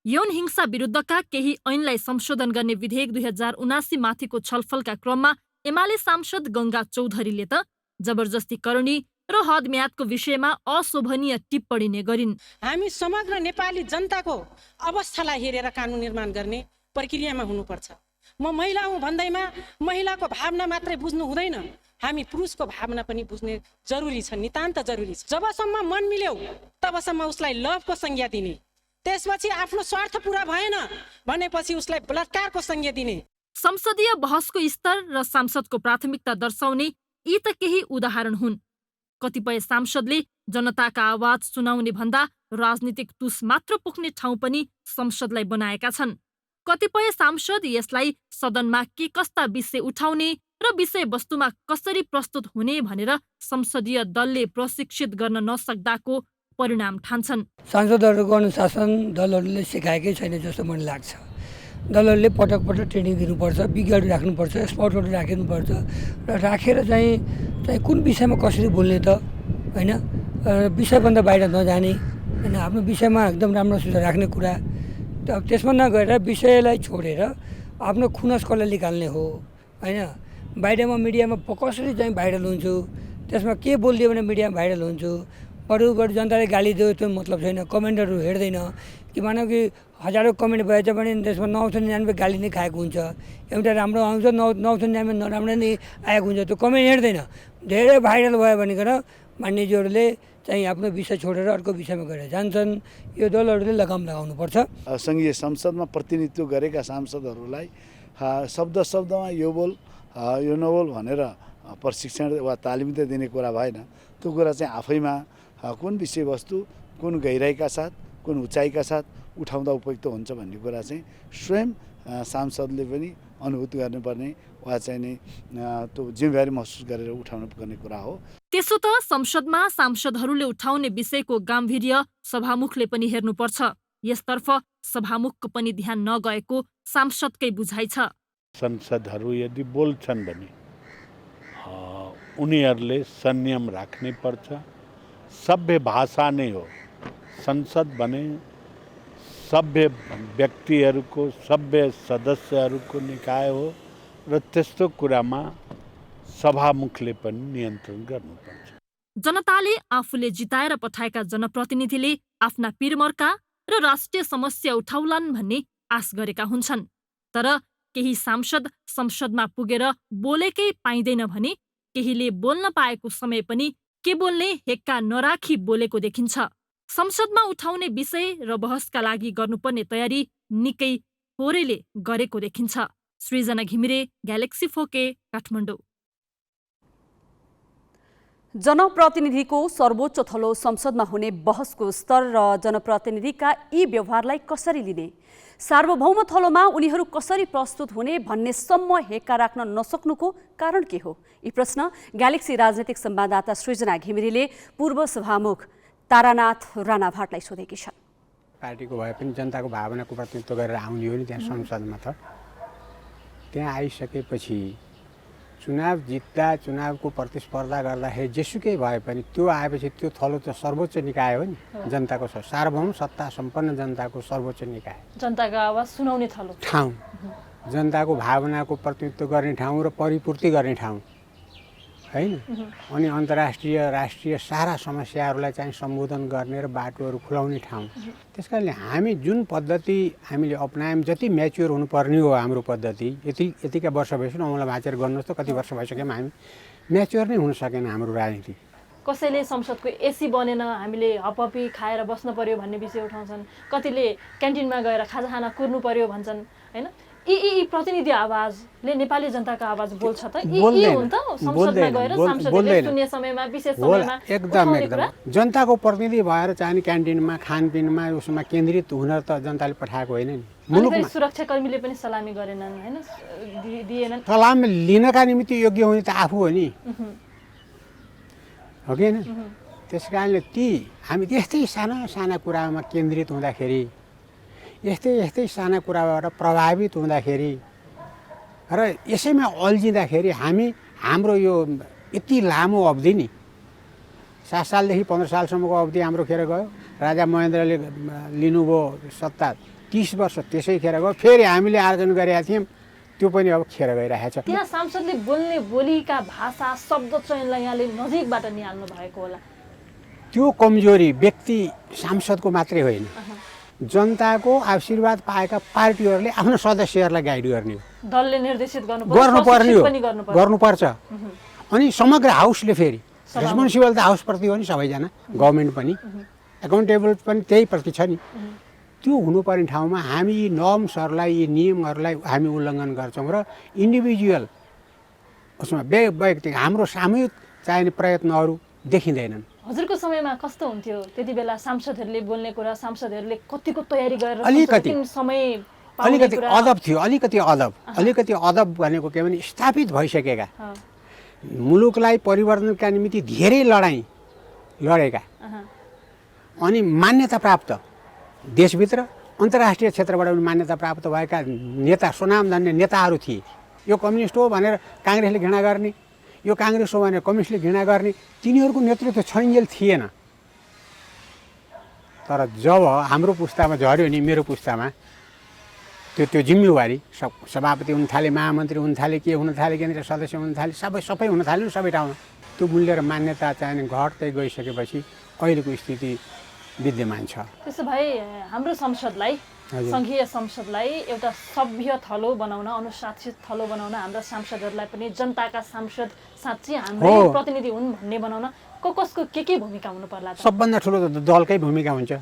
यौन हिंसा विरुद्धका केही ऐनलाई संशोधन गर्ने विधेयक 2079 माथिको छलफलका क्रममा एमाले सांसद गङ्गा चौधरीले त जबरजस्तीकरणी र हदम्यादको विषयमा अशोभनीय टिप्पणी नै गरिन्। हामी समग्र नेपाली जनताको अवस्थालाई हेरेर कानुन निर्माण गर्ने प्रक्रियामा हुनुपर्छ। म महिला हुँ भन्दैमा महिलाको भावना मात्रै बुझ्नु हुँदैन, हामी पुरुषको भावना पनि बुझ्ने जरुरी छ, नितान्त जरुरी छ। जबसम्म मन मिल्यो तबसम्म उसलाई लभको संज्ञा दिने, त्यसपछि आफ्नो स्वार्थ पूरा भएन भनेपछि उसलाई बलात्कारको संज्ञा दिने। संसदीय बहसको स्तर र सांसदको प्राथमिकता दर्शाउने यी त केही उदाहरण हुन्। कतिपय सांसदले जनताका आवाज सुनाउने भन्दा राजनीतिक तुस मात्र पुग्ने ठाउँ पनि संसदलाई बनाएका छन्। कतिपय सांसद यसलाई सदनमा के कस्ता विषय उठाउने र विषयवस्तुमा कसरी प्रस्तुत हुने भनेर संसदीय दलले प्रशिक्षित गर्न नसक्दाको परिणाम ठान्छन्। सांसदहरूको अनुशासन दलहरूले सिकाएकै छैन जस्तो मलाई लाग्छ। दलहरूले पटक पटक ट्रेनिङ दिनुपर्छ, विज्ञहरू राख्नुपर्छ, एक्सपर्टहरू राख्नुपर्छ र राखेर चाहिँ कुन विषयमा कसरी बोल्ने त होइन, विषयभन्दा बाहिर नजाने होइन, आफ्नो विषयमा एकदम राम्रोसित राख्ने कुरा। त्यसमा नगएर विषयलाई छोडेर आफ्नो खुनसकलाई निकाल्ने हो होइन। बाहिरमा मिडियामा कसरी चाहिँ भाइरल हुन्छु, त्यसमा के बोलिदियो भने मिडियामा भाइरल हुन्छु, बरु जनताले गाली दियो त्यो मतलब छैन, कमेन्टहरू हेर्दैन कि मानव कि हजारौँ कमेन्ट भएछ भने त्यसमा 999 गाली नै खाएको हुन्छ, एउटा राम्रो आउँछ 999 नराम्रो नै आएको हुन्छ, त्यो कमेन्ट हेर्दैन। धेरै भाइरल भयो भनेर मान्यजीहरूले चाहिँ आफ्नो विषय छोडेर अर्को विषयमा गएर जान्छन्। यो दलहरूले लगाम लगाउनुपर्छ। सङ्घीय संसदमा प्रतिनिधित्व गरेका सांसदहरूलाई शब्दमा यो बोल यो नबोल भनेर प्रशिक्षण वा तालिम त दिने कुरा भएन। त्यो कुरा चाहिँ आफैमा कुन विषयवस्तु कुन गहिराइका साथ कुन उचाइका साथ उठाउँदा उपयुक्त हुन्छ भन्ने कुरा चाहिँ स्वयं सांसदले पनि अनुभूत गर्नुपर्ने वा चाहिँ नि त्यो जिम्मेवारी महसुस गरेर उठाउनु पर्ने कुरा हो। त्यसो त संसदमा सांसदहरूले उठाउने विषयको गाम्भीर्य सभामुखले पनि हेर्नुपर्छ। यसतर्फ सभामुखको पनि ध्यान नगएको सांसदकै बुझाइ छ। संसदहरू यदि बोल्छन् भने उनीहरूले संयम राख्नै पर्छ। सभ्य भाषा नै हो संसद भने, सभ्य व्यक्तिहरूको सभ्य सदस्यहरूको निकाय हो र त्यस्तो कुरामा सभामुखले पनि नियन्त्रण गर्नुपर्छ। जनताले आफूले जिताएर पठाएका जनप्रतिनिधिले आफ्ना पिरमर्का र राष्ट्रिय समस्या उठाउलान् भन्ने आश गरेका हुन्छन्। तर केही सांसद संसदमा पुगेर बोलेकै पाइँदैन भने केहीले बोल्न पाएको समय पनि के बोल्ने हेक्का नराखी बोलेको देखिन्छ। संसदमा उठाउने विषय र बहसका लागि गर्नुपर्ने तयारी निकै थोरैले गरेको देखिन्छ। सृजना घिमिरे, ग्यालेक्सी 4K, काठमाडौँ। जनप्रतिनिधिको सर्वोच्च थलो संसदमा हुने बहसको स्तर र जनप्रतिनिधिका यी व्यवहारलाई कसरी लिने, सार्वभौम थलोमा उनीहरू कसरी प्रस्तुत हुने भन्नेसम्म हेक्का राख्न नसक्नुको कारण के हो? यी प्रश्न ग्यालेक्सी राजनीतिक संवाददाता सृजना घिमिरेले पूर्व सभामुख तारानाथ राणाभाटलाई सोधेकी छन्। पार्टीको भए पनि जनताको भावनाको प्रतिनिधित्व गरेर आउने हो नि त्यहाँ संसदमा त। त्यहाँ आइसकेपछि चुनाव जित्दा चुनावको प्रतिस्पर्धा गर्दाखेरि जेसुकै भए पनि त्यो आएपछि त्यो थलो त सर्वोच्च निकाय हो नि, जनताको सार्वभौम सत्ता सम्पन्न जनताको सर्वोच्च निकाय, जनताको आवाज सुनाउने ठाउँ, जनताको भावनाको प्रतिनिधित्व गर्ने ठाउँ र परिपूर्ति गर्ने ठाउँ हैन। अनि अन्तर्राष्ट्रिय राष्ट्रिय सारा समस्याहरूलाई चाहिँ सम्बोधन गर्ने र बाटोहरू खुलाउने ठाउँ। त्यसकारणले हामी जुन पद्धति हामीले अपनायौँ, जति म्याच्योर हुनुपर्ने हो हाम्रो पद्धति, यतिका वर्ष भइसक्यो अमला भाचेर गर्नुहोस् त कति वर्ष भइसक्यो हामी म्याच्योर नै हुन सकेन हाम्रो राजनीति। कसैले संसदको एसी बनेन, हामीले हपहपी खाएर बस्न पर्यो भन्ने विषय उठाउँछन्, कतिले क्यान्टिनमा गएर खाजा खाना कुर्नु पर्यो भन्छन् हैन। यी प्रतिनिधि आवाजले नेपाली जनताको आवाज बोल्छ त? यी हुन् त संसदमा गएर सांसदले सुन्ने समयमा विशेष समयमा एकदम जनताको प्रतिनिधि भएर चाहिँ क्यान्टिनमा खानपिनमा उसमा केन्द्रित हुन त जनताले पठाएको होइन नि। मुलुकमा सुरक्षाकर्मीले पनि सलामी गरेनन् हैन, दिएनन्। सलामी लिनका निमित्त योग्य हुने त आफू हो नि, हो कि होइन? त्यसकारणले हामी यस्तै साना साना कुरामा केन्द्रित हुँदाखेरि, यस्तै साना कुराबाट प्रभावित हुँदाखेरि र यसैमा अल्झिँदाखेरि हाम्रो यो यति लामो अवधि नि 7 सालदेखि 15 सालसम्मको अवधि हाम्रो खेर गयो। राजा महेन्द्रले लिनुभयो सत्ता 30 वर्ष, त्यसै खेर गयो। फेरि हामीले आर्जन गरेका थियौँ, त्यो पनि अब खेर गइरहेको छ। त्यहाँ सांसदले बोल्ने बोलीका भाषा शब्द चयनलाई यहाँले नजिकबाट निहाल्नु भएको होला। त्यो कमजोरी व्यक्ति सांसदको मात्रै होइन, जनताको आशीर्वाद पाएका पार्टीहरूले आफ्नो सदस्यहरूलाई गाइड गर्ने हो, दलले निर्देशित गर्नुपर्छ। अनि समग्र हाउसले फेरि रेस्पोन्सिबल त हाउसप्रति हो नि, सबैजना गभर्मेन्ट पनि एकाउन्टेबल पनि त्यही प्रति छ नि। त्यो हुनुपर्ने ठाउँमा हामी यी नर्म्सहरूलाई, यी नियमहरूलाई हामी उल्लङ्घन गर्छौँ र इन्डिभिजुअल उसमा व्यक्ति हाम्रो सामूहिक चाहिने प्रयत्नहरू देखिँदैनन्। हजुरको समयमा कस्तो हुन्थ्यो त्यति बेला? सांसदहरूले बोल्ने कुरा, सांसदहरूले कतिको तयारी गरेर अलिकति अदब थियो, अलिकति अदब भनेको के भने स्थापित भइसकेका मुलुकलाई परिवर्तनका निमित्त धेरै लडाइँ लडेका अनि मान्यता प्राप्त देशभित्र अन्तर्राष्ट्रिय क्षेत्रबाट पनि मान्यता प्राप्त भएका नेता, सुनामधन्य नेताहरू थिए। यो कम्युनिस्ट हो भनेर काङ्ग्रेसले घृणा गर्ने, यो काङ्ग्रेस हो भनेर कम्युनिस्टले घृणा गर्ने, तिनीहरूको नेतृत्व छइन्जेल थिएन। तर जब हाम्रो पुस्तामा झऱ्यो नि, मेरो पुस्तामा त्यो जिम्मेवारी सभापति हुन थाले, महामन्त्री हुन थाले, के हुन थाले, केन्द्रीय सदस्य हुन थाले, सबै हुन थाल्यो सबै ठाउँमा। त्यो मूल्य र मान्यता चाहिँ घट्दै गइसकेपछि अहिलेको स्थिति विद्यमान छ। त्यसो भए हाम्रो संसदलाई, सङ्घीय संसदलाई एउटा सभ्य थलो बनाउन, अनुशासित थलो बनाउन, हाम्रा सांसदहरूलाई पनि जनताका सांसद साँच्चै हाम्रै प्रतिनिधि हुन् भन्ने बनाउन कसको के भूमिका हुनु पर्ला? सबभन्दा ठुलो त दलकै भूमिका हुन्छ।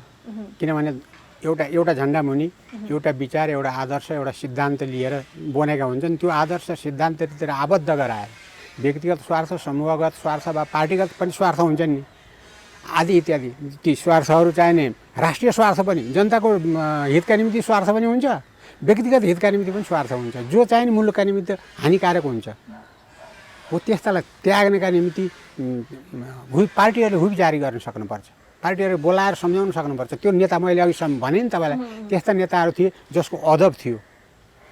किनभने एउटा झन्डा मुनि एउटा विचार, एउटा आदर्श, एउटा सिद्धान्त लिएर बनेका हुन्छन्। त्यो आदर्श सिद्धान्ततिर आबद्ध गराएर व्यक्तिगत स्वार्थ, समूहगत स्वार्थ वा पार्टीगत पनि स्वार्थ हुन्छन् नि, आदि इत्यादि। ती स्वार्थहरू चाहिने राष्ट्रिय स्वार्थ पनि, जनताको हितका निम्ति स्वार्थ पनि हुन्छ, व्यक्तिगत हितका निम्ति पनि स्वार्थ हुन्छ। जो चाहिने मुलुकका निमित्त हानिकारक हुन्छ हो त्यस्तालाई त्याग्नका निम्ति पार्टीहरूले हुइप जारी गर्न सक्नुपर्छ, पार्टीहरूले बोलाएर सम्झाउन सक्नुपर्छ। त्यो नेता मैले अघि भने नि तपाईँलाई, त्यस्ता नेताहरू थिए जसको अदब थियो।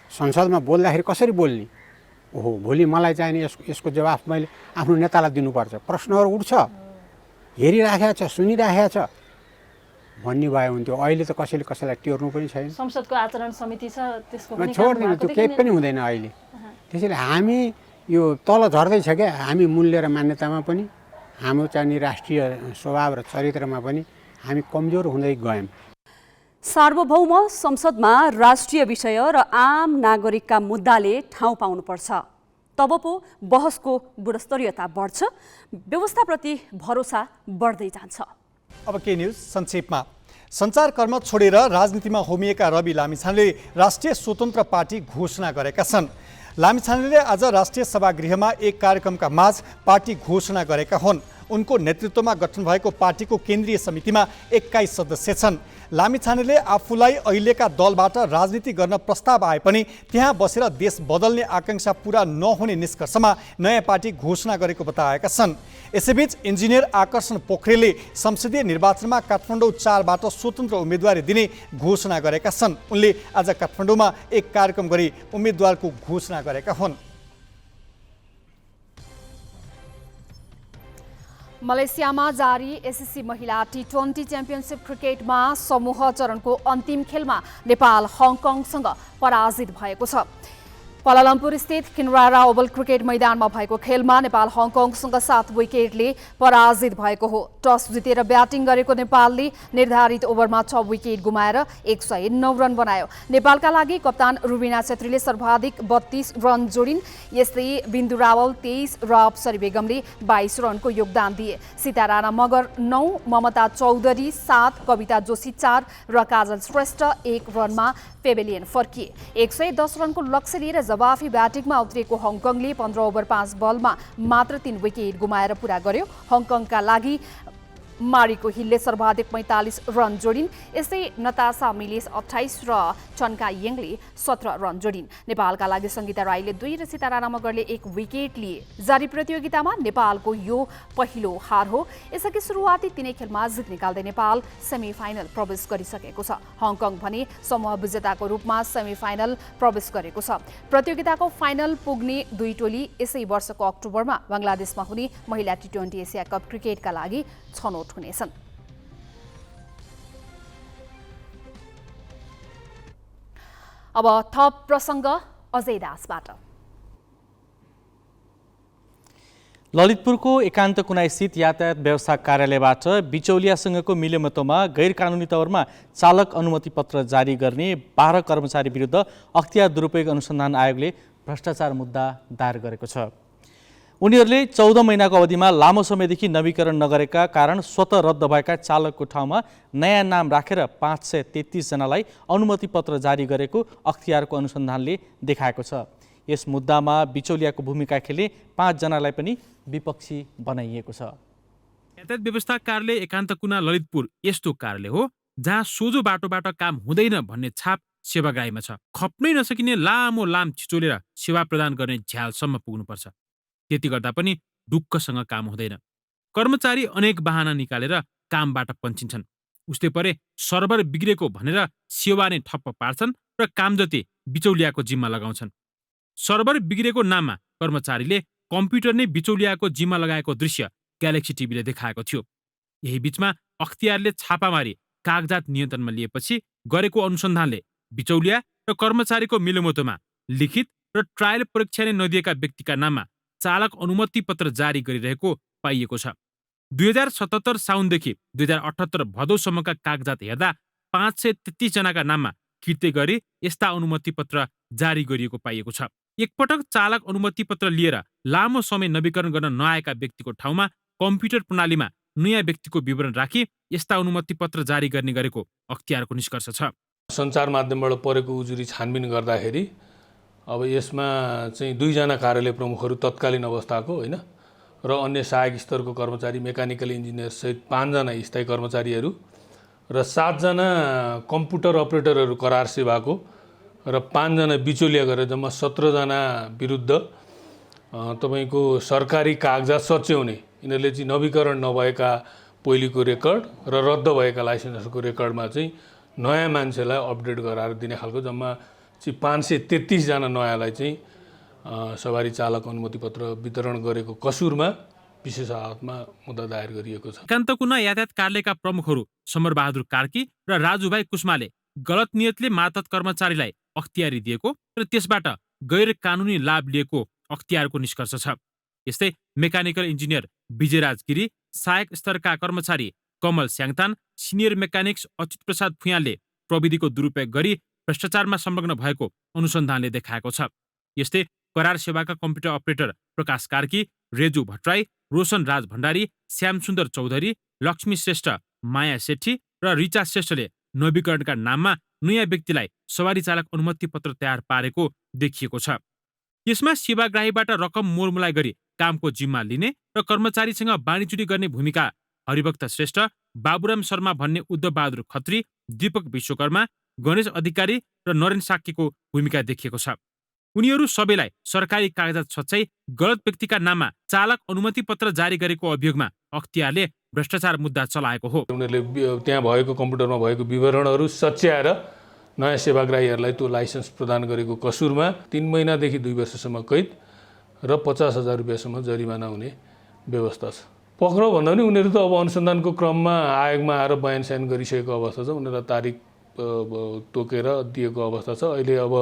संसदमा बोल्दाखेरि कसरी बोल्ने, ओहो भोलि मलाई चाहिने यसको जवाफ मैले आफ्नो नेतालाई दिनुपर्छ, प्रश्नहरू उठ्छ, हेरिराखेको छ, सुनिराखेको छ भन्ने भए हुन्थ्यो। अहिले त कसैलाई टेर्नु पनि छैन। संसदको आचरण समिति छ, त्यसको पनि छोड्दिनु, त्यो केही पनि हुँदैन अहिले। त्यसैले हामी यो तल झर्दैछ क्या, हामी मूल्य र मान्यतामा पनि, हाम्रो चाहिने राष्ट्रिय स्वभाव र चरित्रमा पनि हामी कमजोर हुँदै गयौँ। सार्वभौम संसदमा राष्ट्रिय विषय र आम नागरिकका मुद्दाले ठाउँ पाउनुपर्छ, तब पो बहसको गुणस्तरीयता बढ्छ, व्यवस्थाप्रति भरोसा बढ्दै जान्छ। अब के न्यूज संक्षेपमा। सञ्चार कर्म छोडेर राजनीतिमा होमिएका रवि लामिछानेले राष्ट्रिय स्वतन्त्र पार्टी घोषणा गरेका छन्। लामिछानेले आज राष्ट्रिय सभागृहमा एक कार्यक्रमका माझ पार्टी घोषणा गरेका हुन्। उनको नेतृत्वमा गठन भएको पार्टीको केन्द्रीय समितिमा 21 सदस्य छन्। लामिछानेले आफूलाई अहिलेका दलबाट राजनीति गर्न प्रस्ताव आए पनि त्यहाँ बसेर देश बदल्ने आकांक्षा पूरा नहुने निष्कर्षमा नयाँ पार्टी घोषणा गरेको बताएका छन्। यसैबीच इन्जिनियर आकर्षण पोखरेलले संसदीय निर्वाचनमा काठमाडौँ 4बाट स्वतन्त्र उम्मेदवारी दिने घोषणा गरेका छन्। उनले आज काठमाडौँमा एक कार्यक्रम गरी उम्मेदवारको घोषणा गरेका हुन्। मलेसियामा जारी एसएससी महिला टी20 च्याम्पियनसिप क्रिकेटमा समूह चरणको अन्तिम खेलमा नेपाल हङकङसँग पराजित भएको छ। क्वालालम्पुर स्थित किनरारा ओभल क्रिकेट मैदानमा भएको खेलमा नेपाल हङकङसँग 7 विकेटले पराजित भएको हो। टस जितेर ब्याटिङ गरेको नेपालले निर्धारित ओभरमा 6 विकेट गुमाएर 109 रन बनायो। नेपालका लागि कप्तान रुबिना छेत्रीले सर्वाधिक 32 रन जोडिन्। यस्तै बिन्दु रावल 23 र अप्सरी बेगमले 22 रनको योगदान दिए। सीता राणा मगर 9, ममता चौधरी 7, कविता जोशी 4 र काजल श्रेष्ठ 1 रनमा पेभिलियन फर्किए। 110 रनको लक्ष्य लिएर जवाफी ब्याटिङमा उत्रिएको हङकङले 15 ओभर 5 बलमा मात्र 3 विकेट गुमाएर पूरा गर्यो। हङकङका लागि मारिको हिलले सर्वाधिक 45 रन जोडिन्। यस्तै नतासा मिलिस 28 र चन्का यङले 17 रन जोडिन्। नेपालका लागि सङ्गीता राईले 2 र सीता राणा मगरले 1 विकेट लिए। जारी प्रतियोगितामा नेपालको यो पहिलो हार हो। यसअघि सुरुवाती 3 खेलमा जित निकाल्दै नेपाल सेमी फाइनल प्रवेश गरिसकेको छ। हङकङ भने समूह विजेताको रूपमा सेमी फाइनल प्रवेश गरेको छ। प्रतियोगिताको फाइनल पुग्ने 2 टोली यसै वर्षको अक्टोबरमा बङ्गलादेशमा हुने महिला टी20 एसिया कप क्रिकेटका लागि छनौट हुनेछन्। अब थप प्रसङ्ग अजय दासबाट। ललितपुरको एकान्त कुनाई स्थित यातायात व्यवस्था कार्यालयबाट बिचौलियासँगको मिलेमतोमा गैर कानुनी तवरमा चालक अनुमति पत्र जारी गर्ने 12 कर्मचारी विरुद्ध अख्तियार दुरुपयोग अनुसन्धान आयोगले भ्रष्टाचार मुद्दा दायर गरेको छ। उनीहरूले 14 महिनाको अवधिमा लामो समयदेखि नवीकरण नगरेका कारण स्वतः रद्द भएका चालकको ठाउँमा नयाँ नाम राखेर 533 जनालाई अनुमति पत्र जारी गरेको अख्तियारको अनुसन्धानले देखाएको छ। यस मुद्दामा बिचौलियाको भूमिका खेल्ने 5 जनालाई पनि विपक्षी बनाइएको छ। यातायात व्यवस्था कार्यालय एकान्त कुना ललितपुर यस्तो कार्यालय हो जहाँ सोझो बाटोबाट काम हुँदैन भन्ने छाप सेवाग्राहीमा छ। खप्नै नसकिने लामो लाम छिचोलेर सेवा प्रदान गर्ने झ्यालसम्म पुग्नुपर्छ। त्यति गर्दा पनि ढुक्कसँग काम हुँदैन। कर्मचारी अनेक बहाना निकालेर कामबाट पन्छिन्छन्। उस्तै परे सर्भर बिग्रेको भनेर सेवा नै ठप्प पार्छन् र काम जति बिचौलियाको जिम्मा लगाउँछन्। सर्भर बिग्रेको नाममा कर्मचारीले कम्प्युटर नै बिचौलियाको जिम्मा लगाएको दृश्य ग्यालेक्सी टिभीले देखाएको थियो। यही बीचमा अख्तियारले छापामारी कागजात नियन्त्रणमा लिएपछि गरेको अनुसन्धानले बिचौलिया र कर्मचारीको मिलोमतोमा लिखित र ट्रायल परीक्षा नै नदिएका व्यक्तिका नाममा चालक अनुमति पत्र जारी गरिरहेको पाइएको छ। 2077 साउनदेखि 2078 भदौसम्मका कागजात हेर्दा 533 जनाका नाममा किर्ते गरी यस्ता अनुमति पत्र जारी गरिएको पाइएको छ। एकपटक चालक अनुमति पत्र लिएर लामो समय नवीकरण गर्न नआएका व्यक्तिको ठाउँमा कम्प्युटर प्रणालीमा नयाँ व्यक्तिको विवरण राखी यस्ता अनुमति पत्र जारी गर्ने गरेको अख्तियारको निष्कर्ष छ। सञ्चार माध्यमबाट परेको उजुरी छानबिन गर्दाखेरि अब यसमा चाहिँ 2 जना कार्यालय प्रमुखहरू तत्कालीन अवस्थाको होइन र अन्य सहायक स्तरको कर्मचारी मेकानिकल इन्जिनियर सहित 5 जना स्थायी कर्मचारीहरू र 7 जना कम्प्युटर अपरेटरहरू करार सेवाको र 5 जना बिचौलिया गरेर जम्मा 17 जना विरुद्ध तपाईको सरकारी कागजात सच्याउने यिनीहरूले चाहिँ नवीकरण नभएका पहिलेको रेकर्ड र रद्द भएका लाइसेन्सहरूको रेकर्डमा चाहिँ नयाँ मान्छेलाई अपडेट गराएर दिने खालको जम्मा 533 जना नयाँलाई चाहिँ सवारी चालक अनुमति पत्र वितरण गरेको कसुरमा विशेष अदालतमा मुद्दा दायर गरिएको छ। एकान्त कुना यातायात कार्यालयका प्रमुखहरू समरबहादुर कार्की र राजुभाइ कुस्माले गलत नियतले मातहत कर्मचारीलाई अख्तियारी दिएको र त्यसबाट गैर कानुनी लाभ लिएको अख्तियारको निष्कर्ष छ। यस्तै मेकानिकल इन्जिनियर विजयराज गिरी, सहायक स्तरका कर्मचारी कमल स्याङतान, सिनियर मेकानिक्स अच्युत प्रसाद फुयालले प्रविधिको दुरुपयोग गरी भ्रष्टाचारमा संलग्न भएको अनुसन्धानले देखाएको छ। यस्तै करार सेवाका कम्प्युटर अपरेटर प्रकाश कार्की, रेजु भट्टराई, रोशन राज भण्डारी, श्यामसुन्दर चौधरी, लक्ष्मी श्रेष्ठ, माया सेठी र रिचा श्रेष्ठले नवीकरणका नाममा नयाँ व्यक्तिलाई सवारी चालक अनुमति पत्र तयार पारेको देखिएको छ। यसमा सेवाग्राहीबाट रकम मोलमोलाई गरी कामको जिम्मा लिने र कर्मचारीसँग बाँडीचुँडी गर्ने भूमिका हरिभक्त श्रेष्ठ, बाबुराम शर्मा भन्ने उद्धव बहादुर खत्री, दीपक विश्वकर्मा, गणेश अधिकारी र नरेन साक्यको भूमिका देखिएको छ। उनीहरू सबैलाई सरकारी कागजात सच्चाइ गलत व्यक्तिका नाममा चालक अनुमति पत्र जारी गरेको अभियोगमा अख्तियारले भ्रष्टाचार मुद्दा चलाएको हो। उनीहरूले त्यहाँ भएको कम्प्युटरमा भएको विवरणहरू सच्याएर नयाँ सेवाग्राहीहरूलाई त्यो लाइसेन्स प्रदान गरेको कसुरमा 3 महिनादेखि 2 वर्षसम्म कैद र 50,000 रुपियाँसम्म जरिमाना हुने व्यवस्था छ। पक्राउ भन्दा पनि उनीहरू त अब अनुसन्धानको क्रममा आयोगमा आएर बयान स्यान गरिसकेको अवस्था छ। उनीहरूलाई तारिक तोकेर दिएको अवस्था छ। अहिले अब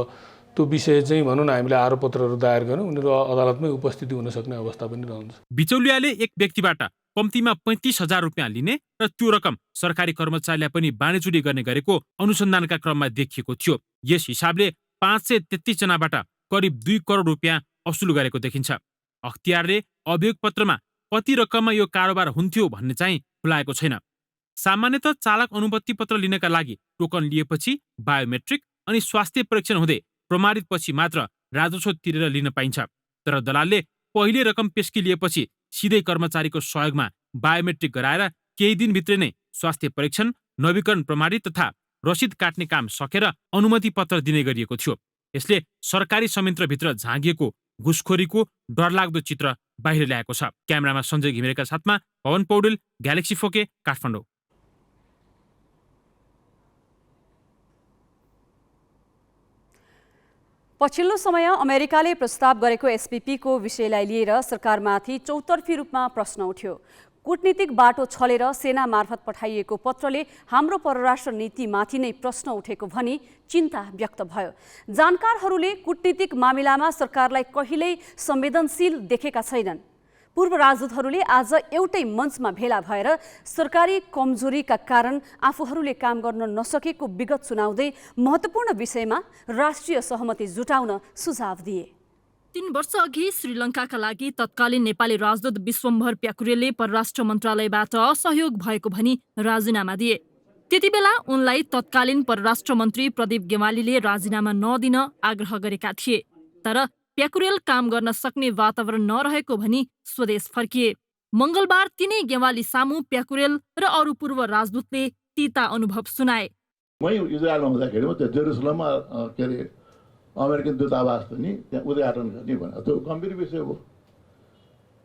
त्यो विषय चाहिँ भनौँ न हामीले आरोपपत्रहरू दायर गर्यौँ, उनीहरू अदालतमै उपस्थिति हुन सक्ने अवस्था पनि रहन्छ। बिचौलियाले एक व्यक्तिबाट कम्तीमा 35,000 रुपियाँ लिने र त्यो रकम सरकारी कर्मचारीलाई पनि बाँडीचुँडी गर्ने गरेको अनुसन्धानका क्रममा देखिएको थियो। यस हिसाबले 533 जनाबाट करिब 2 करोड रुपियाँ असुल गरेको देखिन्छ। अख्तियारले अभियोग पत्रमा कति रकममा यो कारोबार हुन्थ्यो भन्ने चाहिँ खुलाएको छैन। सामान्यतः चालक अनुमति पत्र लिनका लागि टोकन लिएपछि बायोमेट्रिक अनि स्वास्थ्य परीक्षण हुँदै प्रमाणितपछि मात्र राजस्व तिरेर लिन पाइन्छ। तर दलालले पहिले रकम पेस्की लिएपछि सिधै कर्मचारीको सहयोगमा बायोमेट्रिक गराएर केही दिनभित्रै नै स्वास्थ्य परीक्षण, नवीकरण प्रमाणित तथा रसिद काट्ने काम सकेर अनुमति पत्र दिने गरिएको थियो। यसले सरकारी संयन्त्रभित्र झाँगिएको घुसखोरीको डरलाग्दो चित्र बाहिर ल्याएको छ। क्यामेरामा सञ्जय घिमिरेका साथमा पवन पौडेल, ग्यालेक्सी 4K, काठमाडौँ। पछिल्लो समय अमेरिकाले प्रस्ताव गरेको एसपीपीको विषयलाई लिएर सरकारमाथि चौतर्फी रूपमा प्रश्न उठ्यो। कूटनीतिक बाटो छलेर सेना मार्फत पठाइएको पत्रले हाम्रो परराष्ट्र नीतिमाथि नै प्रश्न उठेको भनी चिन्ता व्यक्त भयो। जानकारहरूले कूटनीतिक मामिलामा सरकारलाई कहिल्यै संवेदनशील देखेका छैनन्। पूर्व राजदूतहरूले आज एउटै मञ्चमा भेला भएर सरकारी कमजोरीका कारण आफूहरूले काम गर्न नसकेको विगत सुनाउँदै महत्त्वपूर्ण विषयमा राष्ट्रिय सहमति जुटाउन सुझाव दिए। 3 वर्ष अघि श्रीलङ्काका लागि तत्कालीन नेपाली राजदूत विश्वम्भर प्याकुरेलले परराष्ट्र मन्त्रालयबाट असहयोग भएको भनी राजीनामा दिए। त्यति बेला उनलाई तत्कालीन परराष्ट्र मन्त्री प्रदीप गेवालीले राजीनामा नदिन आग्रह गरेका थिए। तर प्याकुरेल काम गर्न सक्ने वातावरण नरहेको भनी स्वदेश फर्किए। मंगलबार तिनै गेवाली सामु प्याकुरेल र अरू पूर्व राजदूतले तीता अनुभव सुनाए। मै इजरायलमा हुँदाखेरि त्यो जेरुसलममा के अरे अमेरिकन दूतावास पनि त्यहाँ उद्घाटन गर्ने भने त्यो गम्भीर विषय हो।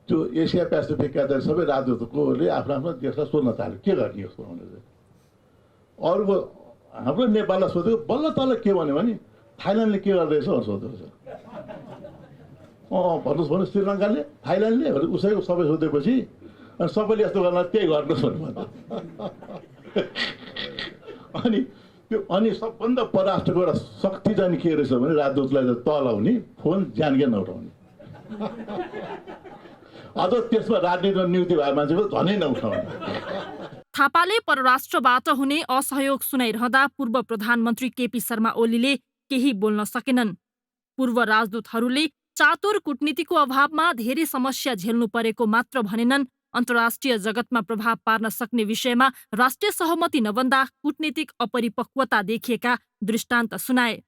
त्यो एसिया पेसिफिकका सबै राजदूतकोले आफ्नो आफ्नो देशलाई सोध्न थाल्यो के गर्ने यसको भनेर। अरूको हाम्रो नेपाललाई सोध्यो, बल्ल तल के भन्यो भने थाइल्यान्डले के गर्दैछ भनेर सोध्दैछ। भन्नुहोस् श्रीलङ्काले, थाइल्यान्डले उसैको सबै सोधेपछि अनि सबैले यस्तो गर्न त्यही गर्नुहोस् भन्नु। अनि सबभन्दा परराष्ट्रको एउटा शक्ति चाहिँ के रहेछ भने राजदूतलाई तलाउने, फोन ज्यानकै नउठाउने। अझ त्यसमा राजनीतिमा नियुक्ति भए मान्छेको झनै नउठाउने। थापाले परराष्ट्रबाट हुने असहयोग सुनाइरहँदा पूर्व प्रधानमन्त्री केपी शर्मा ओलीले केही बोल्न सकेनन्। पूर्व राजदूतहरूले चातुर कूटनीतिको अभावमा धेरै समस्या झेल्नु परेको मात्र भनेनन्, अन्तर्राष्ट्रिय जगतमा प्रभाव पार्न सक्ने विषयमा राष्ट्रिय सहमति नबन्दा कूटनीतिक अपरिपक्वता देखिएका दृष्टान्त सुनाए।